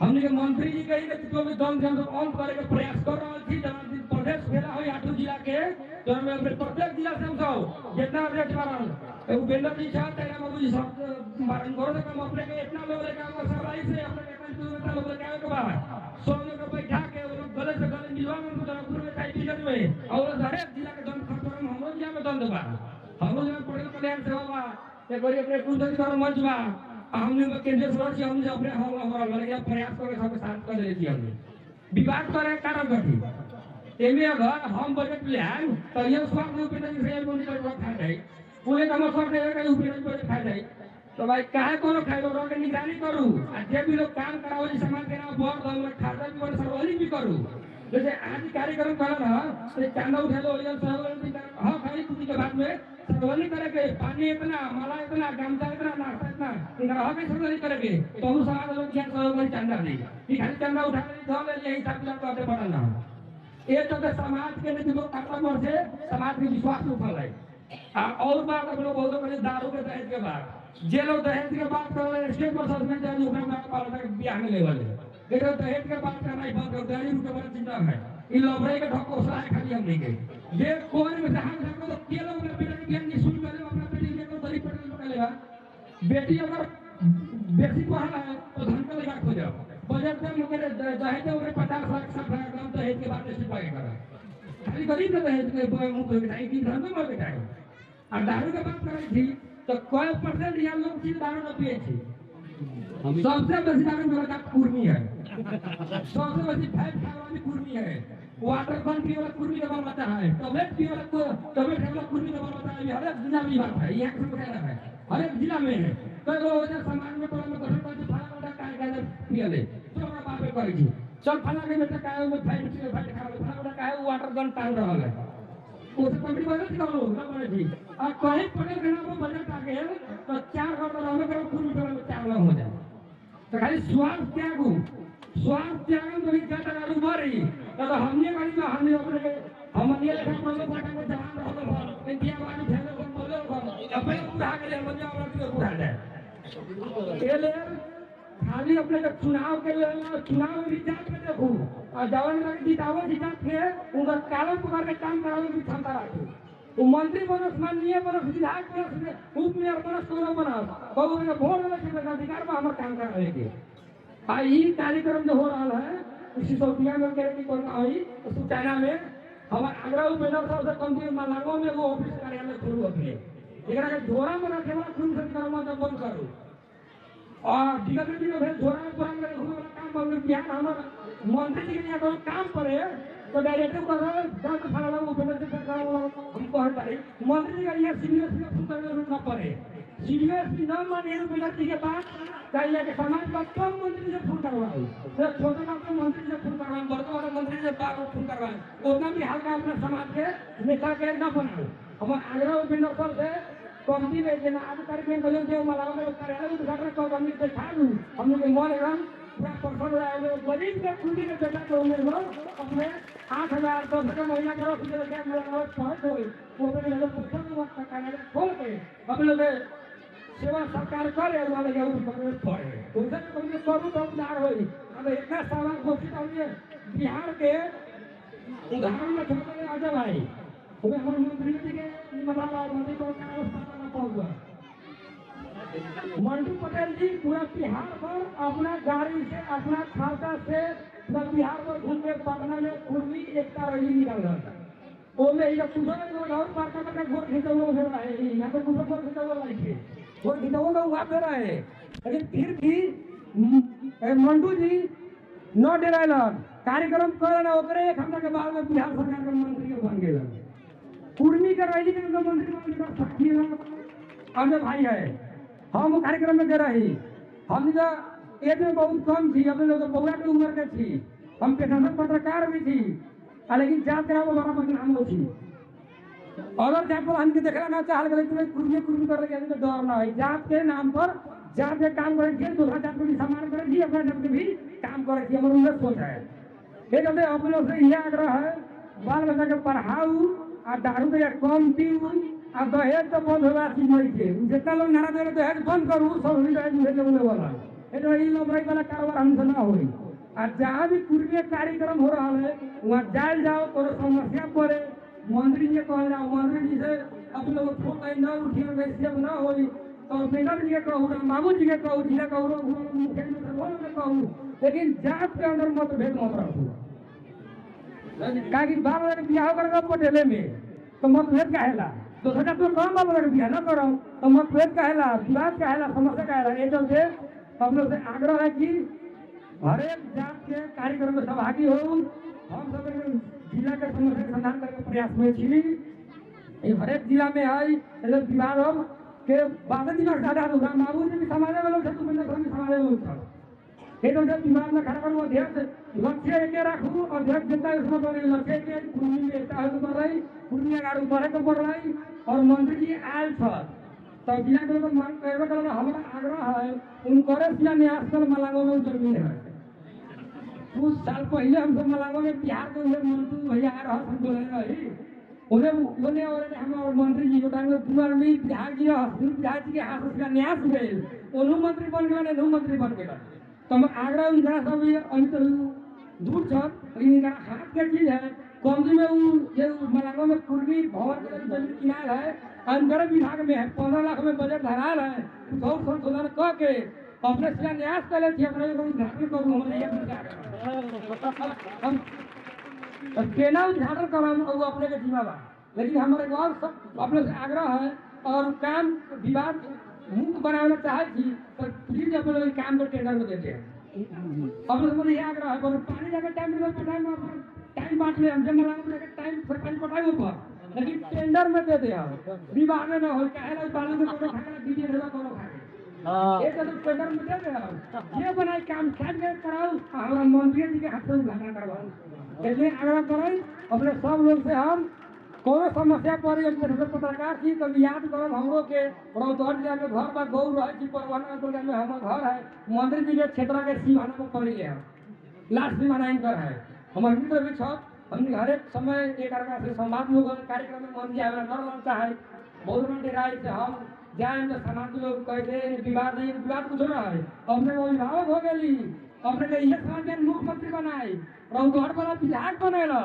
हमने के मंत्री जी कही जो भी दंड हम ऑन करे के प्रयास कर रहा थी जना प्रदेश भेला हो 8 जिला के तो हम अपने प्रत्येक जिला से हम सब जितना अध्यक्ष मारन उपेंद्र जी साहब तेरा बाबू जी सब मारन करो तो हम अपने के इतना लोग लेके हम सफाई से अपने के इतना लोग लेके आवे के बाद सब लोग बैठा के वो लोग गले से गले मिलवा में जनापुर में चाय पीजन में और हर एक जिला के दंड खत्म हम जिला में दंड बा हम लोग पटेल कल्याण सेवा बा एक बार अपने कुंडली कर मंच बा हमने केंद्र सरकार से हमने अपने हमारा लगे प्रयास करके सब शांत कर देती हमने विवाद करे कारण घटी एमे अगर हम बजट ले आए तो ये स्वास्थ्य उपेंद्र जी से बोली कर बात है पूरे का मसर देवे के ऊपर पर खा जाए तो भाई काहे कोनो खाए रो के निगरानी करू आ जे भी लोग काम करावो जी समाज के नाम बहुत हम खाता भी और सर्वलिक भी करू जैसे आज कार्यक्रम करल है तो चांदा उठा लो ओरियल सर्वलिक हां खाली कुछ के बाद में सर्वलिक करे के पानी इतना माला इतना गमछा इतना नाश्ता इतना इनका हक सर्वलिक करे के तो हम समाज लोग क्या सर्वलिक चांदा दे कि खाली चांदा उठा ले धो ले यही सब कुछ करते पड़ल ना ये तो समाज के लिए जो करता मर से समाज के विश्वास उठल है और बात हम लोग बोलते हैं दारू के दहेज के बाद जे लोग दहेज के बात कर रहे हैं स्टेट पर सस्पेंड जाए ऊपर में पाला तक ब्याह में लेवल है लेकिन दहेज के बात करना ही बंद कर दहेज के बारे में चिंता है इन लफड़े के ढक्को सलाह खाली हम नहीं गए ये कोई में से हम सबको तो के लोग अपने बेटे के बियाह निशुल्क करे अपना बेटी के तो गरीब पर लोग लेगा बेटी अगर बेटी पढ़ा है तो धन का लगा खो जाओ बजट में मुझे दहेज के 50 लाख 60 लाख कम दहेज के बाद से पाए करा खाली गरीब के दहेज के मुंह पे बिठाई की धन में बिठाई और दारू के बात करें थी तो कोई परसेंट यहाँ लोग चीज दारू न पिए थी सबसे बेसी दारू में लगा कुर्मी है सबसे बेसी फैट खाने वाली कुर्मी है वाटर बन पीने वाला कुर्मी का बाल बच्चा है टैबलेट पीने वाला को टैबलेट वाला कुर्मी का बाल बच्चा है हर एक जिला में बात है यहाँ से कहना है हर एक जिला में है तो वो वजह समाज में तो हम गठन करके फला वाला काय पिए ले तो हमरा बाप पे करी थी चल फला के बेटा काय में फैट खा फला वाला काय वाटर गन टांग रहल है उसे कंपनी बदल कर लो ना बने थी और कहीं पकड़ के ना वो बजट आ गए तो 4 घर तो रहने करो पूरी तरह में 4 लाख हो जाए तो खाली स्वार्थ त्याग तो भी क्या करा मरी तो हमने करी तो हमने अपने हमने लेखा बोलो पटा को जवान रहो इंडिया वाली फैले को बोलो अपने उड़ा के ले बजा वाला उड़ा दे ये ले खाली अपने चुनाव के लिए चुनाव में विचार में देखो और जवान लोग जितावो जिता के उनका काला पकड़ के काम कराने की क्षमता रखे वो मंत्री बनस माननीय बनस विधायक बनस उप मेयर बनस कोनो बनस बहु के वोट देने के अधिकार में हमारे काम कराने के आ ई कार्यक्रम जो हो रहा है इसी सोफिया में कह की कोई आई सूचना में हमारे आगरा उम्मीदवार साहब से कम से मलांगो में वो ऑफिस कार्यालय खोलू अपने एकरा के झोरा में रखे वाला खून से कर्म तो बंद करो और डिगरी में भेज झोरा में पूरा में घूमे वाला काम बंद किया हमारा मंत्री जी के लिए कोई काम करे तो डायरेक्टर को जांच फला लोग उपेंद्र से सरकार हम कहत है मंत्री जी का ये सीरियसली सुनने न पड़े सीरियसली न माने उपेंद्र जी के पास चाहिए कि समाज का कम मंत्री से फोन करवाओ तो छोटे मोटे मंत्री से फोन करवाओ बड़े बड़े मंत्री से बार फोन करवाओ उतना भी हल्का अपने समाज के नेता के न बनाओ हम आग्रह उपेंद्र सर से कमिटी में जेना अधिकारी में बोले जो मलावा में कार्यालय उद्घाटन कर हमने से छाड़ू हमने के मन एकदम पूरा परफॉर्म रहा गरीब के खुदी के बेटा को उम्र में अपने 8,000 तो का महीना करो फिर क्या मिला पहुंच गई वो पे लोग पैसा में वक्त कार्यालय खोल के अपने लोग सेवा सरकार करे वाले के ऊपर पड़े उनसे कभी करू तो उधार होई अब इतना सारा घोषित होने बिहार के उदाहरण में छोटे आजा भाई हमें हमारे मंत्री जी के मतलब मंत्री को स्थापना पहुंचा मंटू पटेल जी पूरा बिहार पर अपना गाड़ी से अपना खाता से पूरा बिहार पर घूम के पटना में कुर्मी एकता रैली निकाल रहा था वो में ये दूसरा और पार्ट का वोट खींचा हुआ हो रहा है यहाँ पे दूसरा वोट खींचा हुआ नहीं है वोट खींचा हुआ हुआ पे रहा है लेकिन फिर भी मंटू जी न डेराइलन कार्यक्रम करना ओकरे एक हफ्ता के बाद में बिहार सरकार के मंत्री बन गए कुर्मी का रैली के मंत्री का साथी है भाई है हम कार्यक्रम में दे रही हम जो एज में बहुत कम थी अपने लोग बउआ के उम्र के थी हम पेशेंट पत्रकार भी थी लेकिन जात के नाम बड़ा बदनाम हो थी अगर जात पर हमके देखना ना चाह गए कुर्मी कर रहे तो डर ना है जात के नाम पर जात के काम करे थी दूसरा जात को भी सम्मान करे थी अपने जात के भी काम करे थी हमारे उम्र सोच है ये कहते अपने लोग से यह आग्रह है बाल बच्चा के पढ़ाऊ आ दारू के कम पीऊ आ दहेज तो बंद होगा चीज नहीं थे जितना लोग नारा दे दहेज बंद करू सब दहेज भेजे बोले वाला ये तो इन लोग वाला कारोबार हमसे ना हो आ जहाँ भी कुर्मी कार्यक्रम हो रहा है वहाँ जाए जाओ तो समस्या पड़े मंत्री जी कह जाओ मंत्री जी से अपने लोग फोटो न उठिए वैसे न हो तो मैडम जी के कहूँ मामू जी के कहूँ जिला कहूँ मुख्यमंत्री के कहूँ लेकिन जात के अंदर मतभेद मत रखो कि बाल बच्चा बिहार करेगा पटेले में तो मतभेद कहेला दूसरा का तो कम बाल बच्चा बिहार न करो तो मतभेद कहेला विवाद कहेला समस्या कहेला ये चलते हम लोग से आग्रह है कि हर एक जात के कार्यक्रम में सहभागी हो हम सब जिला के समस्या समाधान करने के प्रयास में छी ये हर एक जिला में है मतलब बिहार हम के बारह दिमाग ज्यादा होगा बाबू जी भी समाज में लोग सब में समाज में लोग ये तो जब दिमाग में खड़ा करूँ अध्यक्ष लक्ष्य एक रखूँ अध्यक्ष जितना है उसमें बड़े लक्ष्य के पूर्वी में एकता है तो बढ़ रही पूर्वी अगर ऊपर है तो बढ़ रही और मंत्री जी आयल था तो जिला के लोग मांग करने का हमारा आग्रह है उनको जिला न्यास कर मलांगों में जमीन है कुछ साल पहले हम सब मलांगों में बिहार के मंत्री भैया आ रहा हम बोले रही उन्हें बोले और हमारे मंत्री जी को टाइम कुमार में बिहार जी बिहार जी के हाथ उसका न्यास गए उन्होंने मंत्री बन गया नहीं मंत्री बन गया तो हम आगरा उनका सब अभी तो दूर था लेकिन इनका हाथ का चीज है कौंदी में वो जो मलांगों में कुर्मी भवन के जमीन किनार है अंदर विभाग में है 15 लाख में बजट धरा है सौ संशोधन कह के अपने शिलान्यास कर लेते अपने उद्घाटन करूँ हम केना उद्घाटन कराम अपने के जिम्मेवार लेकिन हमारे गाँव सब अपने से आग्रह है और काम विवाद मुक्त बनाना चाहे थी तो प्लीज अपने लोग काम को टेंडर में देते हैं अब हमारे ये आग्रह है पर पानी जाकर टाइम में पटाए में टाइम बांट ले हम जंगल में टाइम पर पानी पटाए ऊपर लेकिन टेंडर में दे दे हम विवाद में हो कहे ना पानी में कोनो खाना दीजिए रहेगा कोनो खाए एक तो टेंडर में दे दे हम ये बनाए काम खेत में कराओ हमारा मंत्री जी के हाथ से उद्घाटन करवाओ इसलिए आग्रह करें अपने सब लोग से हम कोनो समस्या पर पत्रकार थी तो याद करब हमरो के रौतहट जिला में घर पर गौ रहे थी परवाना जिला में हमारे घर है मंत्री जी के क्षेत्र के सीमाना में पड़ी है लास्ट सीमाना इनकर है हमारे मित्र भी छत हमने हर एक समय एक से संवाद लोग कार्यक्रम में मन जाए कर लगता है बहुत बड़ी राय से हम जाए तो समाज लोग कहते विवाद कुछ ना है अपने अभिभावक हो गई अपने ये समाज में मुख्यमंत्री बनाए रौतहट वाला विधायक बनेला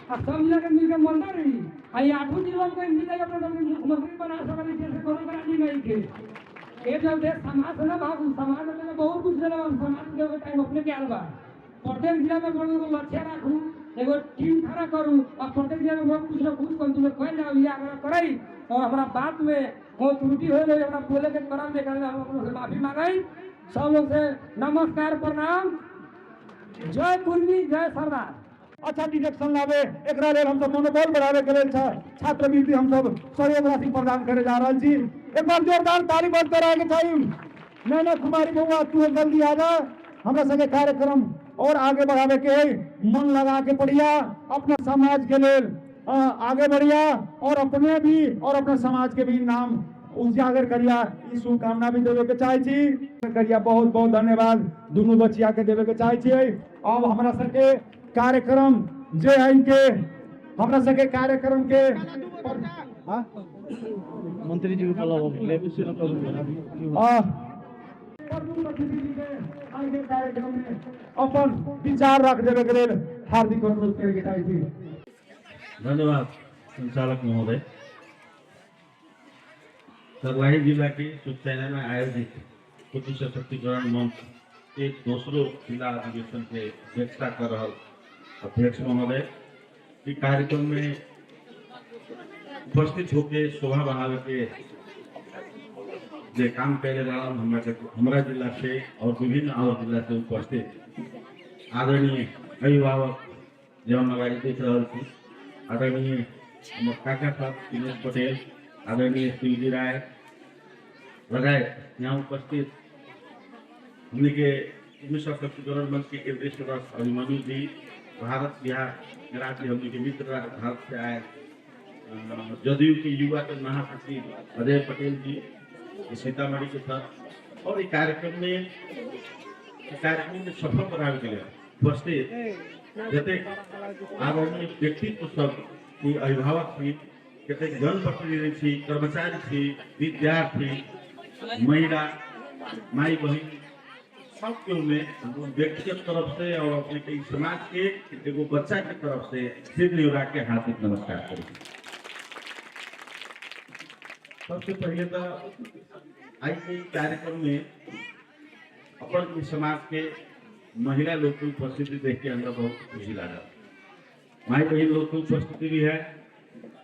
सब जिला के मिलकर मंदा रही आई 8 जिलों को मिलेगा अपने मुख्यमंत्री बना सकते जैसे कोनो गाड़ी नहीं के ये जब देश समाज से ना भागू समाज में बहुत कुछ देना समाज के टाइम अपने के आलबा प्रत्येक जिला में बड़ो लक्ष्य रखूं एगो टीम खड़ा करूं और प्रत्येक जिला में बहुत कुछ ना कुछ कम तुम्हें कह जाओ ये आग्रह कराई और हमारा बात में कोई त्रुटि हो जाए हमारा बोले के करम लेकर हम अपने से माफी मांगाई सब लोग से नमस्कार प्रणाम जय कुर्मी जय सरदार अच्छा डिरेक्शन लावे एकरा लेल हम सब मनोबल बढ़ावे के लेल छात्रवृत्ति हम सब सहयोग राशि प्रदान करे जा रहल छी एक बार जोरदार ताली बंद कराए के चाहिए नैना कुमारी बउआ तू जल्दी आ जा हमरा संगे कार्यक्रम और आगे बढ़ावे के मन लगा के पढ़िया अपना समाज के लेल आगे बढ़िया और अपने भी और अपने समाज के भी नाम उजागर करिया ई शुभकामना भी देवे के चाहे छी करिया बहुत बहुत धन्यवाद दोनों बच्चिया के देवे के चाहे छी अब हमरा संगे कार्यक्रम जे है के हमरा सके कार्यक्रम के मंत्री जी आगे कार्यक्रम में अपन विचार रख देवे के लेल हार्दिक अनुरोध करे के चाहे छी धन्यवाद संचालक महोदय सर्लाही जिला के सुखचैना में आयोजित पुरुष सशक्तिकरण मंच के दूसरो जिला अधिवेशन के अध्यक्षता कर रहा अध्यक्ष महोदय इस कार्यक्रम में उपस्थित होकर शोभा बढ़ावे के जे काम करे हमारा जिला से और विभिन्न और जिला से उपस्थित आदरणीय अभिभावक जवन अगाड़ी देख रहा थी आदरणीय हमारे काका साहब दिनेश पटेल आदरणीय शिवजी राय लगायत यहाँ उपस्थित हमने के पुरुष सशक्तिकरण मंच के केंद्रीय सदस्य अभिमन्यु जी भारत बिहार राज्य हमने के मित्र भारत से आए जदयू के युवा के महासचिव अजय पटेल जी सीतामढ़ी के साथ और इस कार्यक्रम में सफल बनाने के लिए उपस्थित जैसे आदरणीय व्यक्तित्व सब अभिभावक थी कहते जनप्रतिनिधि थी कर्मचारी थी विद्यार्थी महिला माई बहन सबके में व्यक्तिगत तरफ से और अपने समाज के एगो बच्चा की तरफ से सिर निवरा के हार्दिक नमस्कार करें। सबसे पहले तो आज के कार्यक्रम में अपन समाज के महिला लोग की उपस्थिति देख के अंदर बहुत खुशी लगा। माई बहन लोग की उपस्थिति भी है,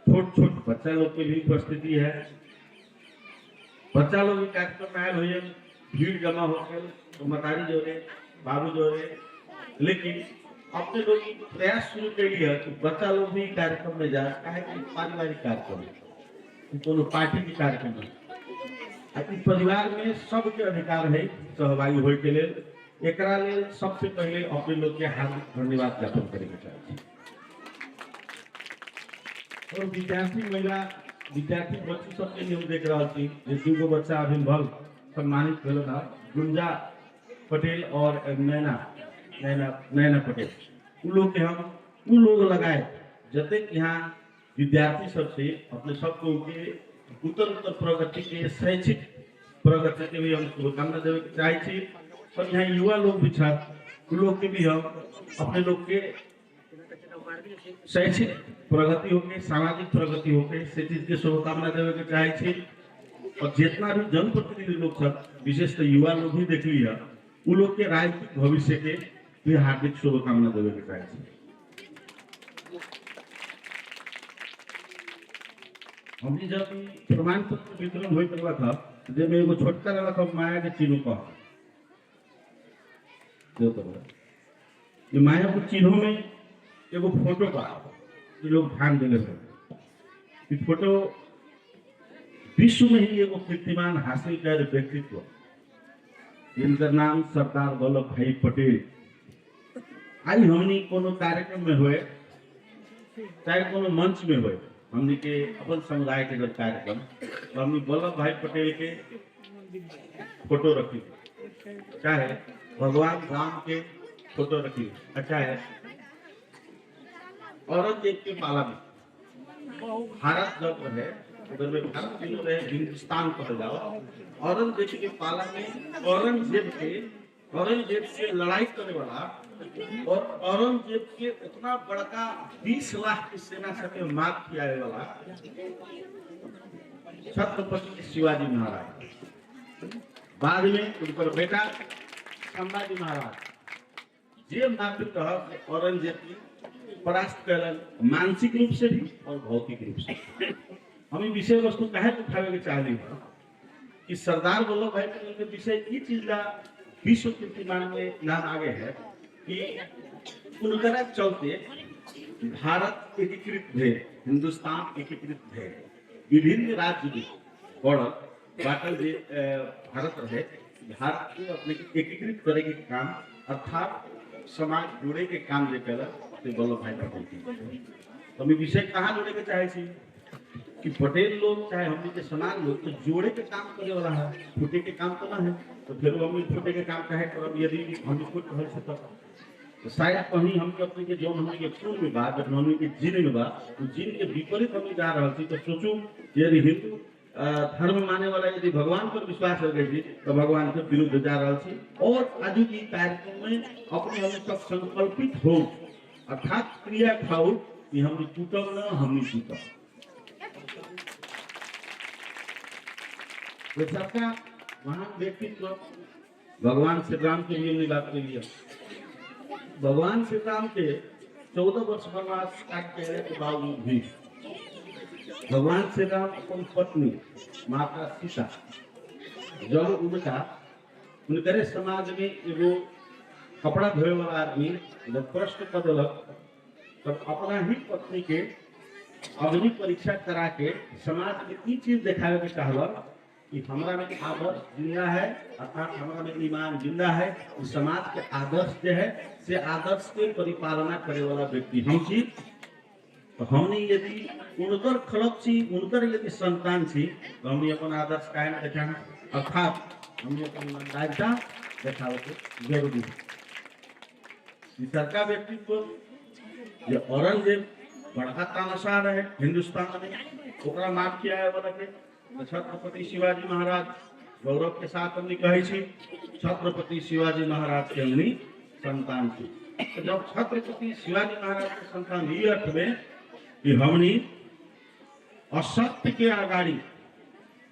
छोट छोट बच्चा लोग की भी उपस्थिति है। बच्चा लोग कार्यक्रम में आए हुए भीड़ जमा होकर तो मतारी जोड़े बाबू जोड़े, लेकिन अपने लोग एक प्रयास शुरू कर लिया कि बच्चा लोग भी कार्यक्रम में जाए, काहे कि पारिवारिक कार्यक्रम है, कोनो पार्टी के कार्यक्रम है। परिवार में सबके अधिकार है सहभागी होय के लिए। एकरा लेल सबसे पहले अपने लोग के हार्दिक धन्यवाद ज्ञापन करे के चाहिए। और विद्यार्थी बच्ची सबके लिए हम देख रहा थी, दूगो बच्चा अभी भल सम्मानित भेल था, गुंजा पटेल और नैना पटेल। उन लोग लगाए जते यहाँ विद्यार्थी सबसे अपने सबको के उत्तर प्रगति के शैक्षिक प्रगति के भी हम शुभकामना देवे के चाहे छी। और यहाँ युवा लोग भी छात्र लोग के भी हम अपने लोग के शैक्षिक प्रगति होके, सामाजिक प्रगति होके से चीज के शुभकामना देवे के चाहे छी। और जितना भी जनप्रतिनिधि लोग सब विशेषतः युवा लोग ही देख लिया, उन लोग के राजनीतिक भविष्य के भी हार्दिक शुभकामना देवे के चाहे छी। हमने जब प्रमाण पत्र वितरण हो करवा था, जब एगो छोटका रखा माया के चिन्ह का माया के चिन्हों में एगो फोटो का लोग ध्यान देने थे। फोटो विश्व में ही एगो कीर्तिमान हासिल कर व्यक्तित्व, जिनका नाम सरदार वल्लभ भाई पटेल। आई हमने कोनो कार्यक्रम में हुए, चाहे कोनो मंच में हुए, हमने के अपन समुदाय के जब कार्यक्रम, तो हमने वल्लभ भाई पटेल के फोटो रखी, चाहे भगवान राम के फोटो रखी, अच्छा है औरंगजेब के पाला में भारत जब रहे, उधर में भारत जो रहे हिंदुस्तान कहा जाओ, औरंगजेब के पाला में औरंगजेब से लड़ाई करने वाला और औरंगजेब के उतना बड़का 20 लाख की सेना से मार किया वाला छत्रपति शिवाजी महाराज, बाद में उनका बेटा संभाजी महाराज, जे नागरिक औरंगजेब की परास्त कर मानसिक रूप से भी और भौतिक रूप से। हमें विषय वस्तु कहे उठावे के चाहते हैं कि सरदार वल्लभ भाई पटेल के विषय ये चीज ला विश्व कीर्तिमान में नाम आगे है कि उनका चलते भारत एकीकृत भे, हिंदुस्तान एकीकृत भे, विभिन्न राज्य भी बढ़ल बाटल जे भारत रहे, भारत को अपने एकीकृत करे के काम अर्थात समाज जोड़े के काम जे कल वल्लभ भाई पटेल की। तो हमें विषय कहाँ जोड़े के चाहे छी कि पटेल लोग चाहे हमने के समाज लोग तो जोड़े के काम करे वाला है, फूटे के काम तो ना है। तो फिर हम फूटे के काम कहे करब यदि हम फूट रहे से तो शायद कहीं हम अपने के जो हमने के खून में बात हमने के जीन में बात, तो जीन के विपरीत हम जा रहा थी। तो सोचू यदि हिंदू धर्म माने वाला यदि भगवान पर विश्वास रखे थी तो भगवान के विरुद्ध जा रहा थी। और आज की कार्यक्रम में अपने हम सब संकल्पित हो, अर्थात क्रिया खाओ कि हम टूटब न हम टूटब। सबका महान व्यक्तित्व भगवान श्री राम के लिए बात कर लिया। भगवान श्री राम के 14 वर्ष वनवास काट के बावजूद भी भगवान श्री राम अपन पत्नी माता सीता जब उनके समाज में एगो कपड़ा धोए वाला आदमी जब प्रश्न कर दिलक तब अपना ही पत्नी के अग्नि परीक्षा करा के समाज में ई चीज दिखावे के चाहलक कि हमरा में आदर्श जिंदा है, अर्थात हमरा में ईमान जिंदा है। इस समाज के आदर्श जो है से आदर्श के परिपालना करे वाला व्यक्ति हम छी। तो हमने यदि उनकर खड़क छी, उनकर यदि संतान छी, तो हमने अपन आदर्श कायम रखना, अर्थात हमने अपन ईमानदारिता दिखावे के जरूरी है। सरकार व्यक्तित्व जो औरंगजेब बड़का तानाशाह रहे हिंदुस्तान में, ओकरा माफ किया है वाला के छत्रपति शिवाजी महाराज गौरव के साथ हमने कहे छी छत्रपति शिवाजी महाराज के हमने संतान थी। तो जब छत्रपति शिवाजी महाराज के संतान ये अर्थ में कि हमने असत्य के आगाड़ी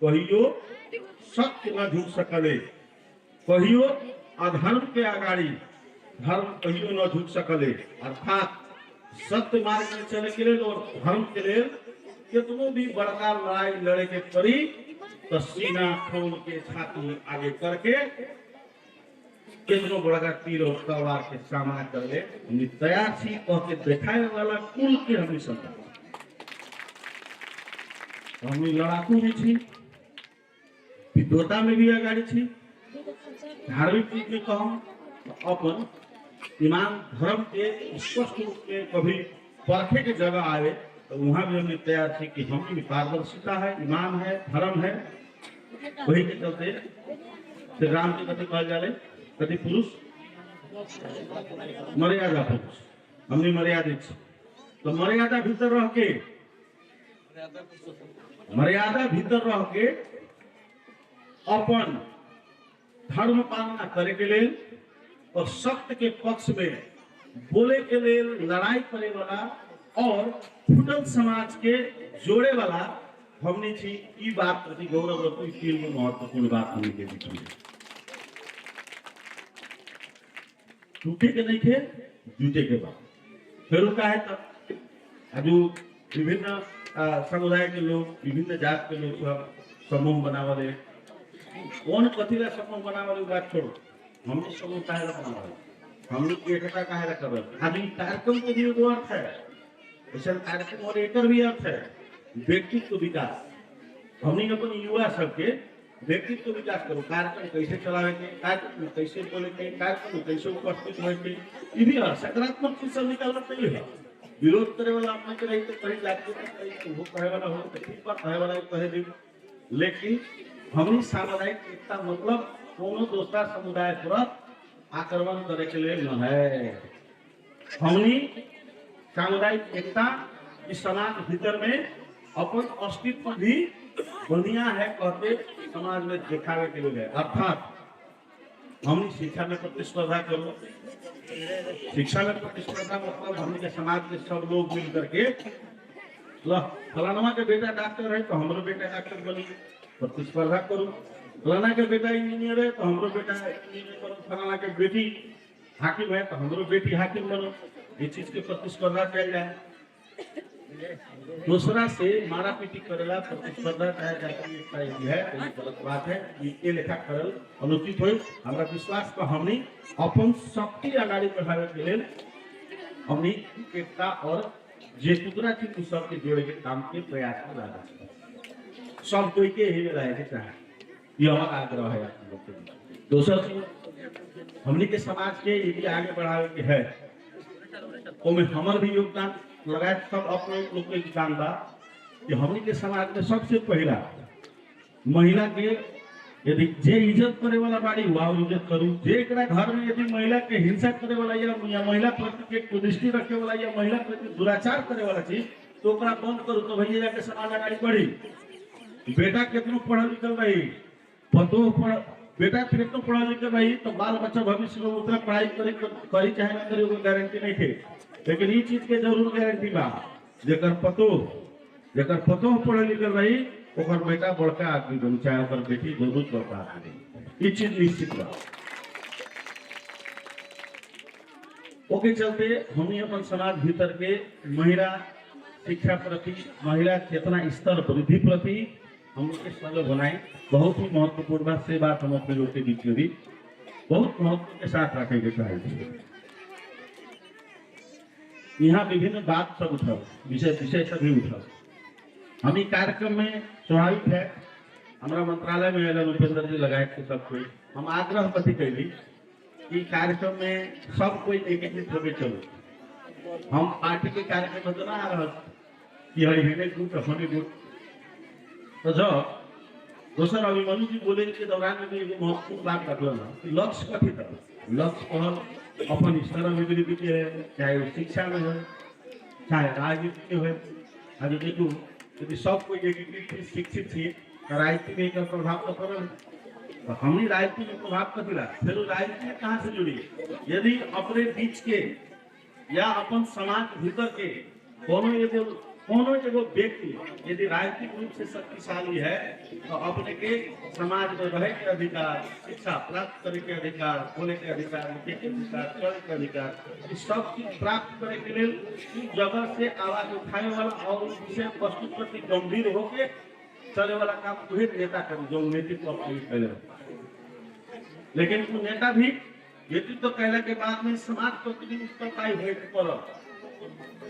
कहियो सत्य न झुक सकले, कहियो अधर्म के आगाड़ी धर्म कहियो न झुक सकले, अर्थात सत्य मार्ग में चले के लिए और धर्म के लिए कितनो भी बड़का लड़ाई लड़े के पड़ी तो सीना खोल के छाती आगे करके कितनो बड़ा तीर और तलवार के सामना कर ले, हमने तैयार थी और के दिखाए वाला कुल के हमने संतान, हमने लड़ाकू भी थी, विद्वता में भी आगाड़ी थी, धार्मिक चीज में कहूं अपन ईमान धर्म के स्पष्ट रूप से कभी परखे के जगह आए तो वहां भी हमने तैयार थी कि हम भी पारदर्शिता है, ईमान है, धर्म है। वही के चलते श्री राम के कथी कहल जाले, कथी पुरुष मर्यादा पुरुष, हमने मर्यादित छी। तो मर्यादा भीतर रह के अपन धर्म पालना करे के लिए और सत्य के पक्ष में बोले के लिए लड़ाई करे वाला और फुटल समाज के जोड़े वाला हमने थी। ई बात प्रति गौरव रखो, तीन में महत्वपूर्ण बात हमने के बीच में टूटे के नहीं थे, जूटे के बाद फिर का है तब अजू विभिन्न समुदाय के लोग, विभिन्न जात के लोग सब समूह बनावले, कौन कथीला समूह बनावले बात छोड़ो, हमने समूह काहे बनावले, हमने एकता काहे कर रहे। अभी कार्यक्रम के भी दो अर्थ है, ऐसा कार्यक्रम और एक भी अर्थ है व्यक्तित्व विकास। हमने अपन युवा सबके व्यक्तित्व विकास करो, कार्यक्रम कैसे चलावे के, कार्यक्रम में कैसे बोले के, कार्यक्रम में कैसे उपस्थित होए के, ये भी सकारात्मक चीज सब निकालना चाहिए है। विरोध करे वाला अपने के रही तो कहीं जाके कहीं तो वो कहे वाला हो तो ठीक बात कहे वाला कहे दी, लेकिन हमनी सामुदायिक एकता मतलब कोनो दूसरा समुदाय पर आक्रमण करे के लिए न है। हमनी सामुदायिक एकता इस समाज भीतर में अपन अस्तित्व भी बढ़िया है कहते समाज में दिखावे के लिए, अर्थात हमने शिक्षा में प्रतिस्पर्धा करो। शिक्षा में प्रतिस्पर्धा मतलब हमने के समाज के सब लोग मिल करके फलाना के बेटा डॉक्टर है तो हमारे बेटा डॉक्टर बनी, प्रतिस्पर्धा करो। फलाना के बेटा इंजीनियर है तो हमारे बेटा इंजीनियर बनो, फलाना के बेटी हाकिम है तो हमारे बेटी हाकिम बनो। ये चीज के प्रतिस्पर्धा कल जाए, दूसरा से मारा पीटी करेला प्रतिस्पर्धा चाहे जाती है, गलत बात है। ये लेखा करल अनुचित हो। हमारा विश्वास को हमने अपन शक्ति आगाड़ी बढ़ावे के लिए हमने एकता और जे टुकड़ा थी सब के जोड़े के काम के प्रयास में लगा, सब कोई के ही रहे के चाहे, ये हमारा आग्रह है आप लोग के। दूसरा चीज हमने के समाज के यदि आगे बढ़ावे के है तो में हमार भी योगदान लगाए, सब अपने लोग के योगदान बा कि हमने के समाज में सबसे पहला महिला के यदि जे इज्जत करे वाला बाड़ी हुआ इज्जत करूं, जे घर में यदि महिला के हिंसा करे वाला या महिला प्रति के कुदृष्टि रखे वाला या महिला प्रति दुराचार करे वाला चीज तो ओकरा बंद करूं तो भैया जाके समाज आगे बढ़ी। बेटा कितनो पढ़ल लिखल रही, पतो बेटा कितनो पढ़ल लिखल रही तो बाल बच्चा भविष्य में उतना पढ़ाई करी चाहे ना करी कोई गारंटी नहीं थे, लेकिन ये चीज के जरूर गारंटी बा जेकर पतो पढ़ल लिखल रही ओकर बेटा बड़का आदमी बन चाहे ओकर बेटी जरूर बड़का आदमी, ये चीज निश्चित बा। ओके चलते हमने अपन समाज भीतर के महिला शिक्षा प्रति, महिला चेतना स्तर वृद्धि प्रति हम लोग के बनाए बहुत ही महत्वपूर्ण बात से बात हम अपने लोग के बीच में भी बहुत महत्व के साथ रखेंगे चाहिए। यहाँ विभिन्न बात सब उठाओ, विषय सभी उठाओ। हम कार्यक्रम में स्वाभाविक है हमारा मंत्रालय में उपेंद्र जी लगाए थे सब कोई, हम आग्रह कथी कैली कि कार्यक्रम में सब कोई एकीकृत होकर चलो। हम पार्टी के कार्यक्रम में तो ना आ रहा कि हरिहने गुट होने गुट, तो जब दोसर अभिमन्यु जी बोले के दौरान में एक महत्वपूर्ण बात रखल कि लक्ष्य कथी था, लक्ष्य कहल अपन स्तर अभिवृद्धि के है, चाहे वो शिक्षा में हो चाहे राजनीति में हो। आज देखू यदि सब कोई एकीकृत शिक्षित थी तो राजनीति में एक प्रभाव तो पड़ल, तो हमने राजनीति में प्रभाव कर दिला, फिर राजनीति में कहाँ से जुड़ी। यदि अपने बीच के या अपन समाज भीतर के कोनो एगो व्यक्ति यदि राजनीतिक रूप से शक्तिशाली है तो अपने के समाज में रहे के अधिकार, शिक्षा प्राप्त करे के अधिकार, बोले के अधिकार, लिखे के अधिकार, चले के अधिकार, इस सब चीज प्राप्त करे के लिए जगह से आवाज उठाने वाला और उस विषय वस्तु प्रति गंभीर होके चले वाला काम वही नेता करे जो नेतृत्व अपने पहले। लेकिन वो नेता भी यदि तो कहला के बाद में समाज प्रतिनिधि उत्तरदायी होय पड़ल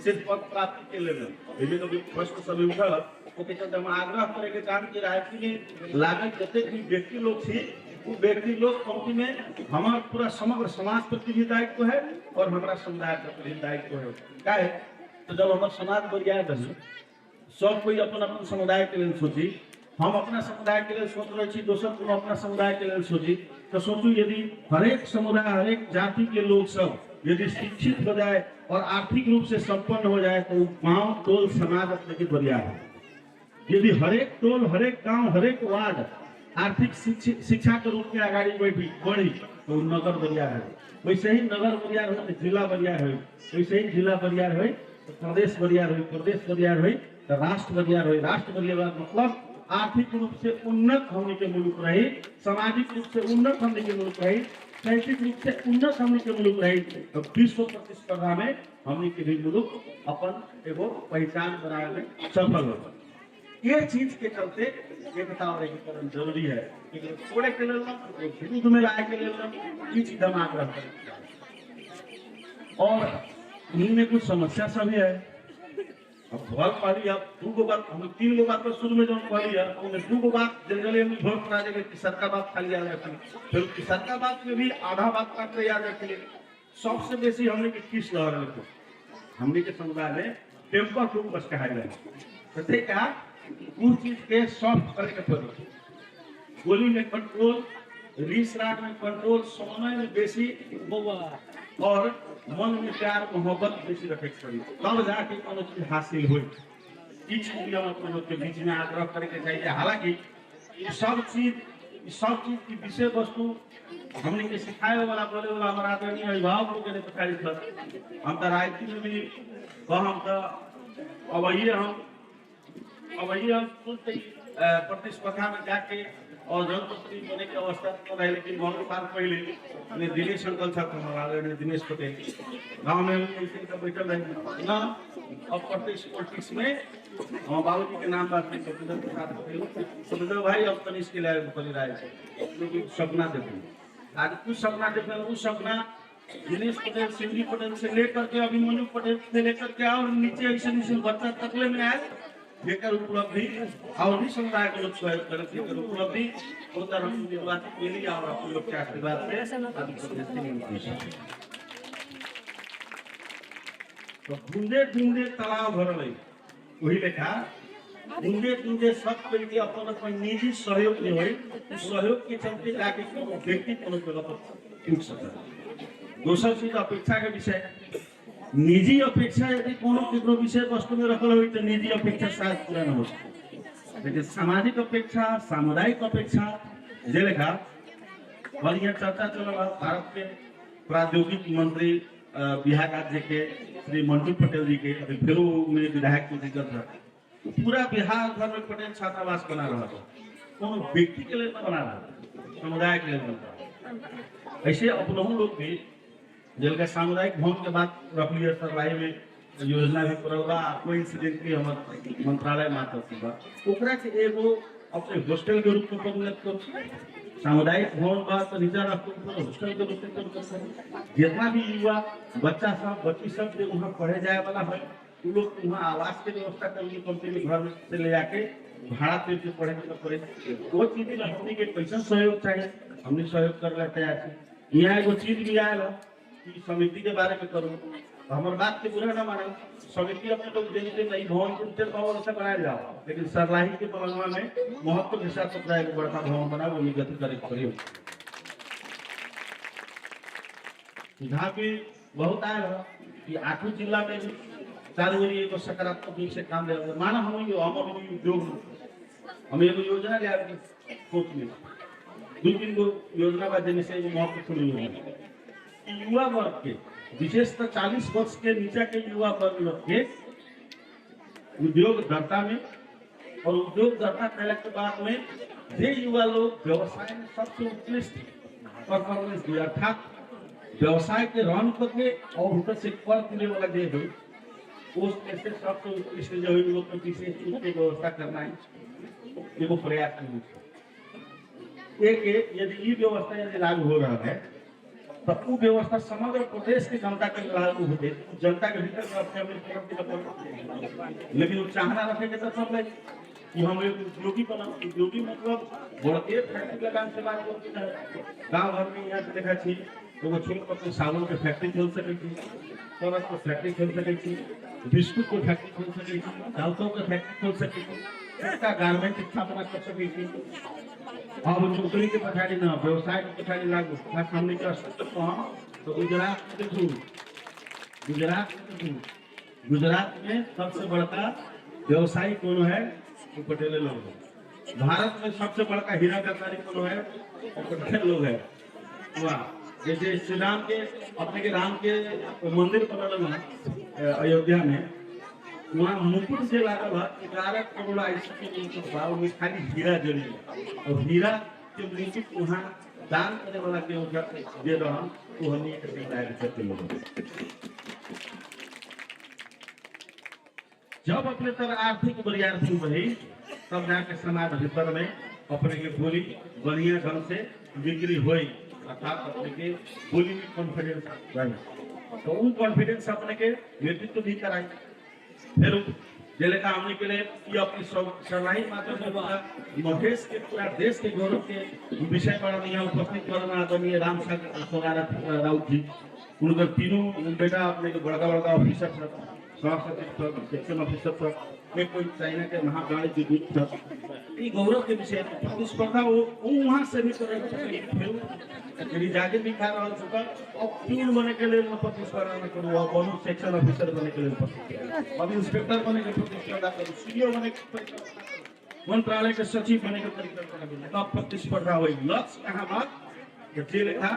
सिर्फ पद प्राप्ति के लेल एहिमे तो प्रश्न सब उठल ओके चलते हम आग्रह करे के काम की राजनीति में लागत जते भी व्यक्ति लोग छी वो व्यक्ति लोग पंक्ति में हमारा पूरा समग्र समाज प्रति भी दायित्व है और हमारा समुदाय प्रति भी दायित्व है क्या है तो जब हमारा समाज बढ़िया बनी सब कोई अपन अपन समुदाय के लिए सोची हम अपना समुदाय के लिए सोच रहे दोसर को अपना समुदाय के लिए सोची तो सोचू यदि हरेक समुदाय हरेक जाति के लोग सब यदि शिक्षित हो जाए और आर्थिक रूप से संपन्न हो जाए तो गांव टोल समाज अपने बढ़िया है। यदि हरेक टोल हरेक गांव हरेक वार्ड आर्थिक शिक्षा के रूप में आगाड़ी बढ़ी तो नगर बढ़िया है। वैसे ही नगर बढ़िया हो तो जिला बढ़िया हो, वैसे ही जिला बढ़िया हो तो प्रदेश बढ़िया हो, प्रदेश बढ़िया हो तो राष्ट्र बढ़िया हो, राष्ट्र बढ़िया मतलब आर्थिक रूप से उन्नत होने के मुल्क रही, सामाजिक रूप से उन्नत होने के मुल्क रही, शैक्षिक रूप से उन्नत होने के मुल्क रही तो विश्व प्रतिस्पर्धा में हमने के भी मुल्क अपन एगो पहचान बनाने में सफल हो। ये चीज के चलते एकता और एकीकरण जरूरी है। थोड़े के लिए विरुद्ध में लाए के लिए चीज दिमाग रखते और इनमें कुछ समस्या सब है। अब घर पाली अब दू गो बात हम तीन गो बात पर शुरू में जब पाली है उनमें दू गो बात जनरली हम घर करा देंगे कि सरकार बात खाली याद रखें फिर सरकार बात में भी आधा बात काट याद रखें। सबसे बेसी हमने के किस लहर रखो हमने के समुदाय में टेम्पर टूम बस कहा गया तो देखा उस चीज के सॉफ्ट करके पड़ी गोली में कंट्रोल रीस राग में कंट्रोल समय में बेसी और मन में प्यार मोहब्बत बेसी रखे पड़ी तब जाके कोनो चीज हासिल हुई। इस हम अपन लोग के बीच में आग्रह करके चाहिए। हालांकि ये सब चीज की विषय वस्तु हमने के सिखाए वाला बोले वाला हमारा आदरणीय अभिभावक लोग ने बताई था हम तो राजनीति में भी हम तो अब ये हम प्रतिस्पर्धा में जाके और जनप्रतिनिधि बने के अवस्था तो रहे लेकिन बहुत साल पहले दिनेश अंकल साहब हमारे दिनेश पटेल गाँव में बैठल रहे ना अब पॉलिटिक्स में हम बाबूजी के नाम बात नहीं भाई अब तनिष के लिए सपना देते आज कुछ सपना देखना उस सपना दिनेश पटेल सिंधी पटेल से लेकर के अभिमन्यु पटेल से लेकर के और नीचे ऐसे बच्चा तकले में आए लेकर उपलब्धि और भी समुदाय के लोग सहयोग करें उपलब्धि होता हम निर्वाचित मिली और आप लोग के आशीर्वाद से तो बूंदे बूंदे तालाब भरल वही लेखा बूंदे बूंदे सब कोई अपन अपन निजी सहयोग नहीं हुई सहयोग के चलते जाके कोनो व्यक्ति कोनो जगह पर उठ सकता। दूसरा चीज अपेक्षा के विषय निजी अपेक्षा यदि कोनो केकरो विषय वस्तु में रखल हो तो निजी अपेक्षा शायद पूरा न हो सके लेकिन सामाजिक अपेक्षा सामुदायिक अपेक्षा जे लेखा बढ़िया चर्चा चल रहा भारत के प्रौद्योगिकी मंत्री बिहार राज्य के श्री मंटू पटेल जी के अभी फिर में विधायक की जिक्र था पूरा बिहार भर में पटेल छात्रावास बना रहा था कोनो व्यक्ति के लिए बना रहा समुदाय के लिए बना रहा। ऐसे अपनों लोग भी जिनका सामुदायिक भवन के बाद रखलिए सरवाई में योजना भी करवा कोई इंसिडेंट भी हमारे मंत्रालय मार्फत ओकरा के एगो अपने हॉस्टल के रूप में परिणत कर सामुदायिक भवन बात तो नीचा रख हॉस्टल के रूप में कर जितना भी युवा बच्चा सब बच्ची सब जो वहाँ पढ़े जाए वाला है वो लोग वहाँ आवास की व्यवस्था करके कंपनी घर से ले जाके भाड़ा पे पढ़े पड़े वो चीज हमने के कैसा सहयोग चाहिए हमने सहयोग कर लेते हैं। यहाँ एगो चीज भी आएगा समिति के बारे में करूँ हमारे बात के बुरा न माने समिति अपने लोग देखते नहीं भवन को उच्च भवन से बनाया जाओ लेकिन सरलाही के पलंगवा में महत्व के साथ अपना एक बड़ा भवन बना वो गति करे करियो यहाँ भी बहुत आया कि आठों जिला में चालू हुई एक सकारात्मक रूप से काम ले माना हम उद्योग हम एगो योजना ले आए सोच में दो तीन गो योजना बाद देने से महत्वपूर्ण योजना युवा वर्ग के विशेषतः 40 वर्ष के नीचे के युवा वर्ग के उद्योगदर्ता में और उद्योगदर्ता कहने के बाद में जे युवा लोग व्यवसाय में सबसे उत्कृष्ट परफॉर्मेंस दिया अर्थात व्यवसाय के रन करके और ऊपर से कर देने वाला जे हो उस ऐसे सबसे उत्कृष्ट जो है लोग के पीछे उसकी व्यवस्था करना है ये वो प्रयास नहीं एक यदि ये व्यवस्था यदि लागू हो रहा है तो वो व्यवस्था समग्र प्रदेश के जनता के लागू होते, जनता के भीतर अपने लेकिन वो चाहना रखे के तो सब कि हम एक उद्योगी बना, उद्योगी मतलब बड़े फैक्ट्री लगाने से बात होती है। गाँव घर में यहाँ देखा छी तो वो छोट पर साबुन के फैक्ट्री खोल सके, सरस के फैक्ट्री खोल सके, बिस्कुट के फैक्ट्री खोल सके, दालचों के फैक्ट्री खोल सके, इसका गारमेंट स्थापना कर सके। अब नौकरी के पछाड़ी ना व्यवसाय के पछाड़ी लागू खास हमने के अस्तित्व तो गुजरात में सबसे बड़का व्यवसायी कौन है? वो पटेल लोग है। भारत में सबसे बड़का हीरा व्यापारी कौन है? वो पटेल लोग है। वाह, जैसे श्री राम के अपने के राम के मंदिर बनल अयोध्या में, वहाँ मुकुट से लागल है 11 करोड़ ऐसे में खाली हीरा जड़ी है और हीरा के मुकुट वहाँ दान करने वाला के दे रहा वो हमने करते लोग। जब अपने तरह आर्थिक बरियारती बढ़ी तब जाके समाज भीतर में अपने के बोली बढ़िया ढंग से बिक्री हुई, अर्थात अपने के बोली में कॉन्फिडेंस रही, तो उन कॉन्फिडेंस अपने के नेतृत्व भी कराई। फिर जिले का हमने के लिए ये अपनी सरलाही माध्यम से मधेश के पूरा देश के गौरव के विषय पर यहाँ उपस्थित करना आदरणीय राम राउत जी, उनका तीनों बेटा अपने के बड़का बड़का ऑफिसर सेक्शन ऑफिसर में कोई चाइना के महावाणिज्य दूत था। ये गौरव के विषय में प्रतिस्पर्धा वो वहाँ से भी करें जाके भी खा रहा चुका और प्यून बने के लिए प्रतिस्पर्धा न करूँ, बहुत सेक्शन ऑफिसर बने के लिए अब इंस्पेक्टर बने के प्रतिस्पर्धा करूँ, सीईओ बने के मंत्रालय के सचिव बने के तब प्रतिस्पर्धा हुई। लक्ष्य कहाँ बात लिखा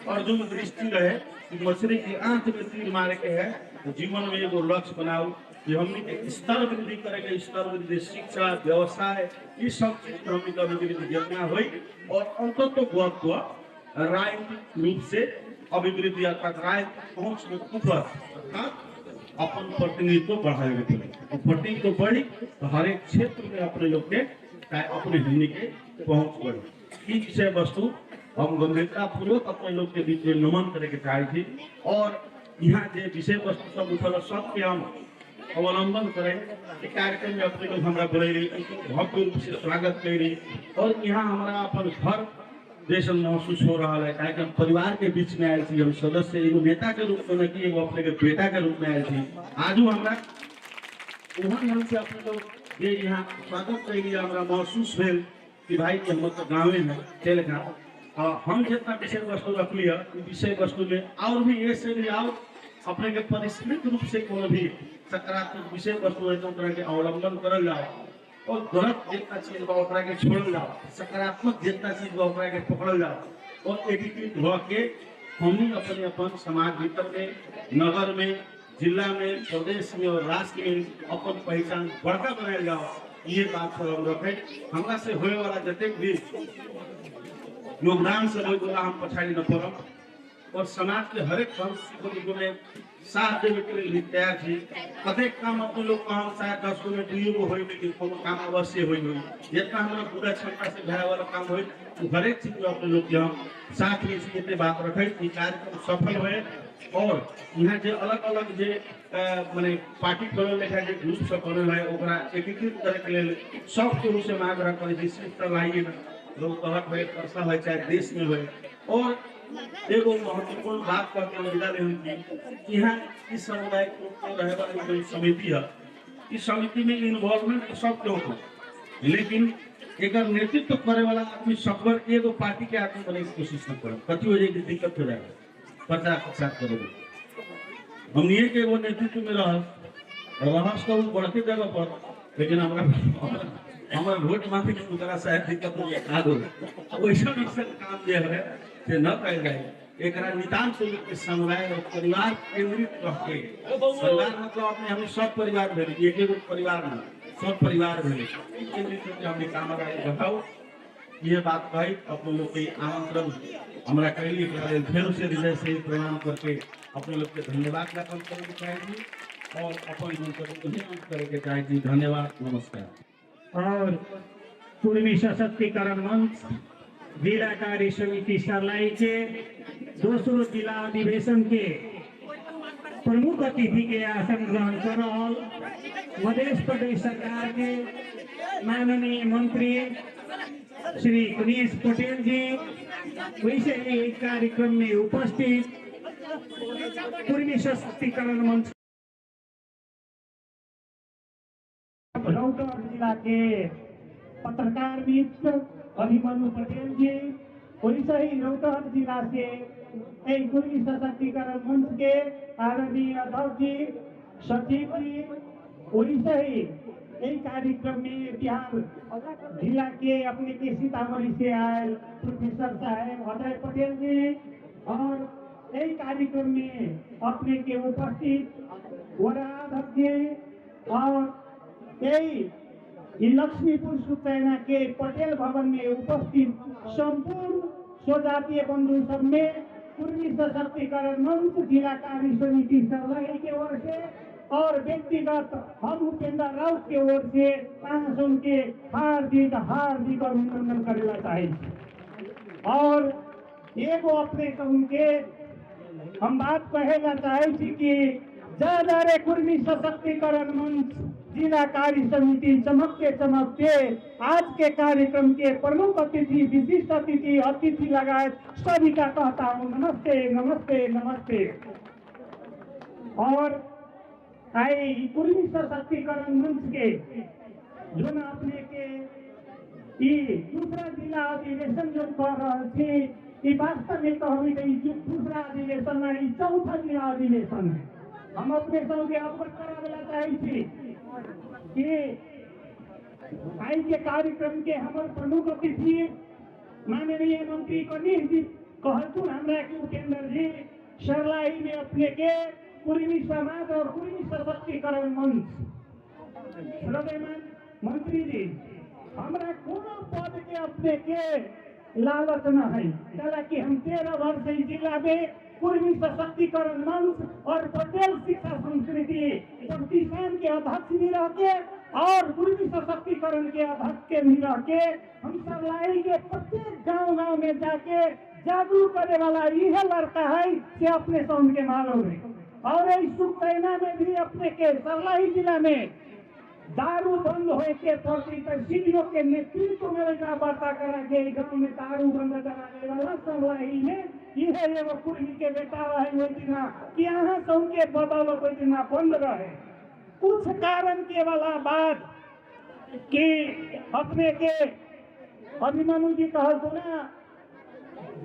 अर्जुन दृष्टि रहे मछली की आंख में तीर मारे के है, जीवन में एगो लक्ष्य बनाओ कि हमने स्तर वृद्धि करेंगे, स्तर वृद्धि शिक्षा व्यवसाय ये सब चीज हमने अभिवृद्धि जितना हुई और अंततः राजनीतिक रूप से अभिवृद्धि अर्थात राय पहुंच में ऊपर अर्थात अपन प्रतिनिधित्व बढ़ाएंगे। प्रतिनिधित्व बढ़ी तो हर एक क्षेत्र में अपने लोग के अपने हिंदी के पहुंच बढ़ी। ये विषय वस्तु हम गंभीरता पूर्वक अपने लोग के बीच में नमन करे के चाहे थी और यहाँ जो विषय वस्तु सब उठल सबके हम अवलंबन करें। कार्यक्रम में अपने लोग हमारा बोले भव्य रूप से स्वागत करी और यहाँ हमारा अपन घर जैसे महसूस हो रहा है। कार्यक्रम परिवार के बीच में आयल थी, हम सदस्य एगो नेता के रूप में नहीं एगो अपने के बेटा के रूप में आयल थी। आज हमारा वहाँ से अपने लोग ये यहाँ स्वागत करी हमारा महसूस भेल कि भाई हम तो गाँव में चल गया हम जितना विषय वस्तु रख लिया विषय वस्तु में और भी ऐसे भी आओ अपने के परिष्कृत रूप से कोई भी सकारात्मक विषय वस्तु है तो के अवलंबन कर जाओ और गलत जितना चीज बा के छोड़ जाओ, सकारात्मक जितना चीज बा के पकड़ जाओ और एकीकृत होके हमनी अपने अपन समाज भीतर में नगर में जिला में प्रदेश में और राष्ट्र में अपन पहचान बड़का बनाए जाओ। ये बात सब हम रखे हमरा से होए वाला जते भी योगदान से हम पछाड़ी न पड़ब और समाज के हर एक वर्ग में साथ देवे के लिए तैयार थी। कतेक काम अपने लोग काम शायद 10 गो में 2 गो होई लेकिन कोनो काम अवश्य होई जितना हमारा पूरा क्षमता से भय वाला काम होई हर एक चीज अपने लोग के हम साथ में इतने बात रखे कि कार्यक्रम सफल हुए और यहाँ जो अलग अलग जो माने पार्टी बनल लेखा जो ग्रुप सब बनल है ओकरा एकीकृत करे के लिए सब के रूप से मांग रहा करे जिससे लाइए लोग कहत है परसा है चाहे देश में हो और एगो महत्वपूर्ण बात करके विदा ले हुई कि यहाँ इस समुदाय को रहे वाली समिति है। इस समिति में इन्वॉल्वमेंट सब लोग हो लेकिन एक नेतृत्व करे वाला आदमी सफर एगो पार्टी के आदमी बने की कोशिश न करे कति हो जाएगी दिक्कत हो जाएगा 50% करोगे हम ये के वो नेतृत्व में रहस तो बढ़ती जगह पर लेकिन हमारा वोट माफी में उतरा शायद दिक्कत हो वैसा काम जो है से न कल जाए एक नितान्त के समुदाय और परिवार केंद्रित रह के परिवार मतलब अपने हमें सब परिवार भेले एक एक परिवार में सब परिवार भेले केंद्रित होकर हमने काम बढ़ाओ ये बात कही अपने लोग के आमंत्रण हमारा कैली फिर से हृदय से प्रणाम करके अपने लोग के धन्यवाद ज्ञापन करने के चाहेगी और अपन करे के चाहेगी। धन्यवाद, नमस्कार। और पूर्वी सशक्तिकरण मंच जिला कार्य समिति सर्लाई के दोस्रो जिला अधिवेशन के प्रमुख अतिथि के आसन ग्रहण कर रहल मध्य प्रदेश सरकार के माननीय मंत्री श्री गणेश पटेल जी, वैसे ही एक कार्यक्रम में उपस्थित कुर्मी सशक्तिकरण मंच रौतहट जिला के पत्रकार मित्र अभिमन्यु पटेल जी, वैसे ही रौतहट जिला से कुर्मी सशक्तिकरण मंच के आदरणीय अध्यक्ष जी, सचिव जी, वैसे ही यही कार्यक्रम में बिहार जिला के अपने के सीतामढ़ी से आए प्रोफेसर साहब अजय पटेल जी, और यही कार्यक्रम में अपने के उपस्थित वराध्यक्ष जी और यही लक्ष्मीपुर सुपैना के पटेल भवन में उपस्थित संपूर्ण स्वजातीय बंधु सब में कुर्मी सशक्तिकरण मंच जिला कार्य समिति सर्वही के ओर से और व्यक्तिगत हम उपेंद्र राउत के ओर से उनके हार्दिक हार्दिक अभिनंदन करेला चाहिए। और एगो अपने उनके हम बात कहेला चाहे कि ज्यादा रे कुर्मी सशक्तिकरण मंच जिला कार्य समिति चमकते आज के कार्यक्रम के प्रमुख अतिथि विशिष्ट अतिथि लगायत सभी का कहता हूँ नमस्ते नमस्ते नमस्ते। और आई कुर्मी सशक्तिकरण मंच के जो न अपने के दूसरा जिला अधिवेशन जो कर रहे थे वास्तव में तो हमें दूसरा अधिवेशन नहीं चौथा जिला अधिवेशन है। हम अपने सबके अवगत करावेला चाहे कि आई के कार्यक्रम के हमारे प्रमुख अतिथि माननीय मंत्री गणेश जी कहतुन हमरा के उपेंद्र जी सरलाई में अपने के कुर्मी समाज और कुर्मी सशक्तिकरण मंच श्रद्धेयमान मंत्री जी हमरा कोनो पद के अपने के लालच न है, हालांकि हम 13 वर्ष इस जिला में कुर्मी सशक्तिकरण मंच और पटेल शिक्षा संस्कृति प्रतिष्ठान के अध्यक्ष भी रह के और कुर्मी सशक्तिकरण के अध्यक्ष के भी रह के हम सरलाई के प्रत्येक गांव में जाके जागरूक करने वाला यह लड़का है कि अपने से उनके मालूम है। और इस सुखैना में भी अपने के सरलाई जिला में दारू बंद होए के प्रति सीडीओ के नेतृत्व में वार्ता करा के गाँव में दारू बंद कराने वाला सरलाई में यह एगो कुर्मी के बेटा रहे वही दिन कि यहाँ से उनके बदौलत वही दिन बंद रहे। कुछ कारण के वाला बात कि अपने के अभिमन्यु जी कह सुना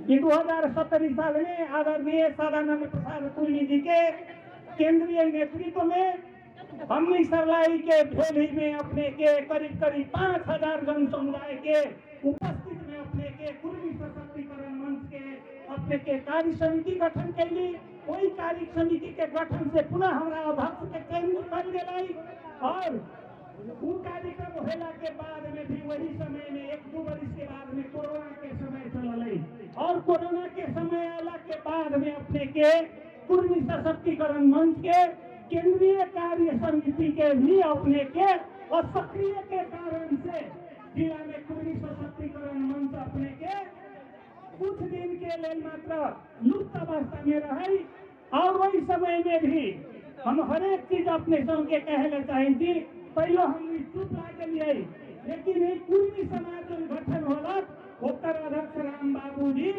कि 2017 साल में आदरणीय सदानंद प्रसाद कुर्मी जी के केंद्रीय नेतृत्व में हमने सरलाई के झोली में अपने के करीब 5000 जन समुदाय के उपस्थित में अपने के कुर्मी सशक्तिकरण मंच के अपने के कार्य समिति गठन के लिए वही कार्य समिति के गठन से पुनः हमारा अध्यक्ष के चयन कर दिलाई और वो कार्यक्रम होला के बाद में भी वही समय में 1-2 वर्ष के बाद में कोरोना के समय चल और कोरोना के समय आला के बाद में अपने के कुर्मी सशक्तिकरण मंच के केंद्रीय कार्य समिति के भी अपने के असक्रिय के कारण से जिला में कुर्मी सशक्तिकरण मंच अपने के कुछ दिन के लिए मात्र लुप्त अवस्था में रहे और वही समय में भी हम हर एक चीज अपने संगे कहले चाहिए पहले हम चुप रह लेकिन कुर्मी समाज गठन होला उत्तर अध्यक्ष राम बाबू जी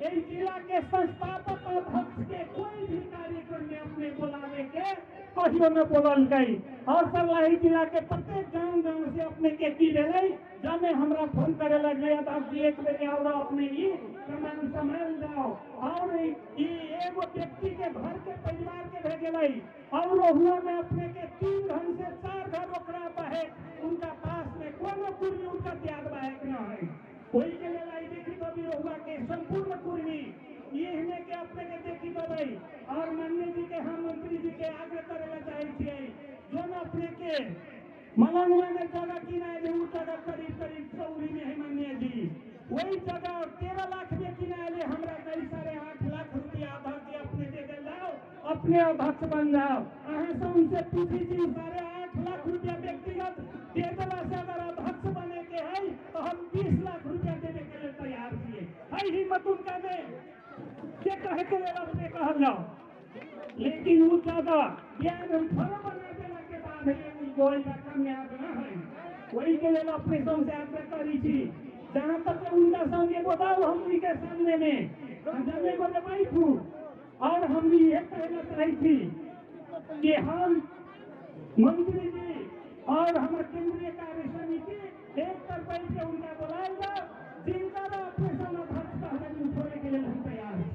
इस जिला के संस्थापक अध्यक्ष के कोई भी कार्यक्रम में अपने बुलावे के कहियो न बोलल गई और सरलाई जिला के प्रत्येक गांव से अपने के की रहे जाने हमरा फोन करे लगे आप एक बजे आओ अपने ही सामान संभाल जाओ और ये एगो व्यक्ति के घर के परिवार के भेजे लाई और हुआ में अपने के 3 घर से 4 घर ओकरा बहे उनका पास में कोनो कुर्मी उनका त्याग बहे न है कोई के ले लाई देखी तो भी हुआ के संपूर्ण कुर्मी ये हने के अपने के देखी तो भाई और माननीय जी के हम मंत्री जी के आगे करेला चाहे छिए जो अपने के मलंगवा में जगह किनारे वो जगह करीब 100 में है माननीय जी वही जगह 13 लाख में किनारे हमरा कई सारे 8 लाख रुपया अध्यक्ष अपने दे दे जाओ अपने अध्यक्ष बन जाओ अहाँ से उनसे पूछी जी 8.5 लाख रुपया व्यक्तिगत दे देला से अगर अध्यक्ष बने के है तो हम 20 लाख रुपया देने के लिए तैयार छिए है हिम्मत उनका में कहे के लिए अपने कहा जाओ, लेकिन वो ज्यादा ज्ञान हम थोड़ा बना देने के बाद है कोई कामयाब ना है। वही के लिए अपने से आग्रह करी थी, जहाँ तक उनका संग बताओ हमनी के सामने में जमे को बैठू और हम ये कहना चाही थी कि हम मंत्री जी और हमारे केंद्रीय कार्य समिति एक पर बैठ के उनका बुलाएगा, जिनका अपने अध्यक्ष का छोड़ने के लिए हम तैयार हैं।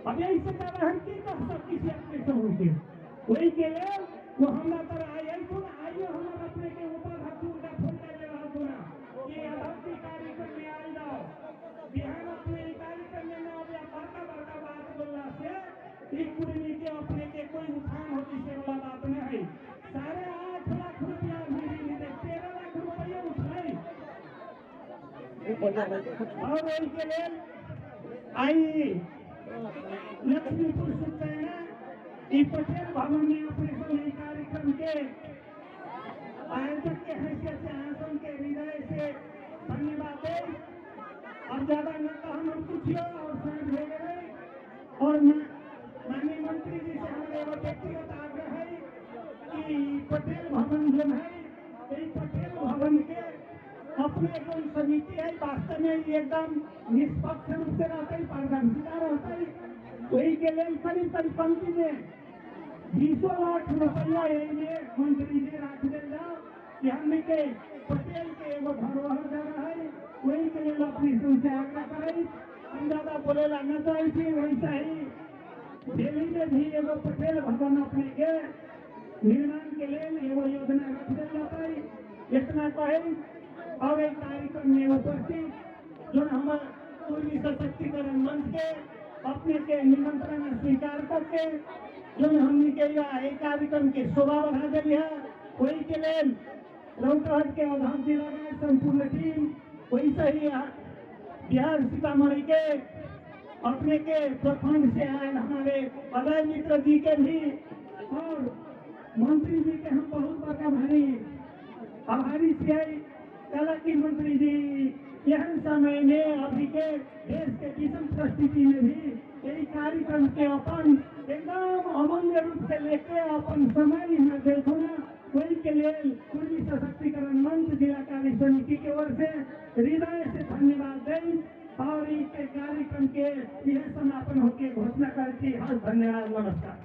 अब इससे ज्यादा हम की कर सकती थी अपने समूह के, वही के लिए वो हमारा तरह आइए हमारे अपने के ऊपर हथूर का फूल ले रहा होना ये अभक्ति कार्यक्रम में आ जाओ, बिहार अपने कार्यक्रम में ना बड़का बड़का बात बोलना से एक पूरी के अपने के कोई उत्थान होती से वाला बात नहीं है। 8.5 लाख रुपया मिली 13 लाख रुपया उठाई और वही के लिए आई लक्ष्मीपुर सुखना पटेल भवन में अपने सभी कार्यक्रम के आयोजक के हैसियत से आसन के हृदय से धन्यवाद है। अब ज्यादा न तो हम कुछ और साथ भेज रहे और माननीय मंत्री जी से हमारे वो व्यक्तिगत आग्रह है कि पटेल भवन जो है यही पटेल भवन के अपने जो समिति है वास्तव में एकदम निष्पक्ष रूप से रहता है, पारदर्शिता रहता है। वही के लिए करीब पंक्ति में 20 लाख रुपया मंत्री जी रख देगा कि हमने के पटेल के एगो धरोहर दे रहा है। वही के लिए अपनी से आग्रह करे हम ज्यादा बोले न चाहिए थी। वैसा ही दिल्ली में भी एगो पटेल भवन अपने के निर्माण के लिए एगो योजना रख दिया जाता है। इतना कहे और एक कार्यक्रम में उपस्थित जो हमारे पूर्वी सशक्तिकरण मंच के अपने के निमंत्रण स्वीकार करके जो हमने के एक कार्यक्रम के शोभा बढ़ा दी है। वही के लिए रौतहट के अवधान जिला में संपूर्ण टीम वैसे ही बिहार सीतामढ़ी के अपने के प्रखंड से आए हमारे अजय मित्र जी के भी और मंत्री जी के हम बहुत बड़ा भारी आभारी से हालांकि मंत्री जी यह समय में अभी के देश के विषम परिस्थिति में भी यही कार्यक्रम के अपन एकदम अमूल्य रूप से लेके अपन समय में देखो ना। वही के लिए पूर्वी सशक्तिकरण मंच जिला कार्य समिति की ओर से हृदय से धन्यवाद दें और इस कार्यक्रम के यह समापन होकर घोषणा करती है। धन्यवाद, नमस्कार।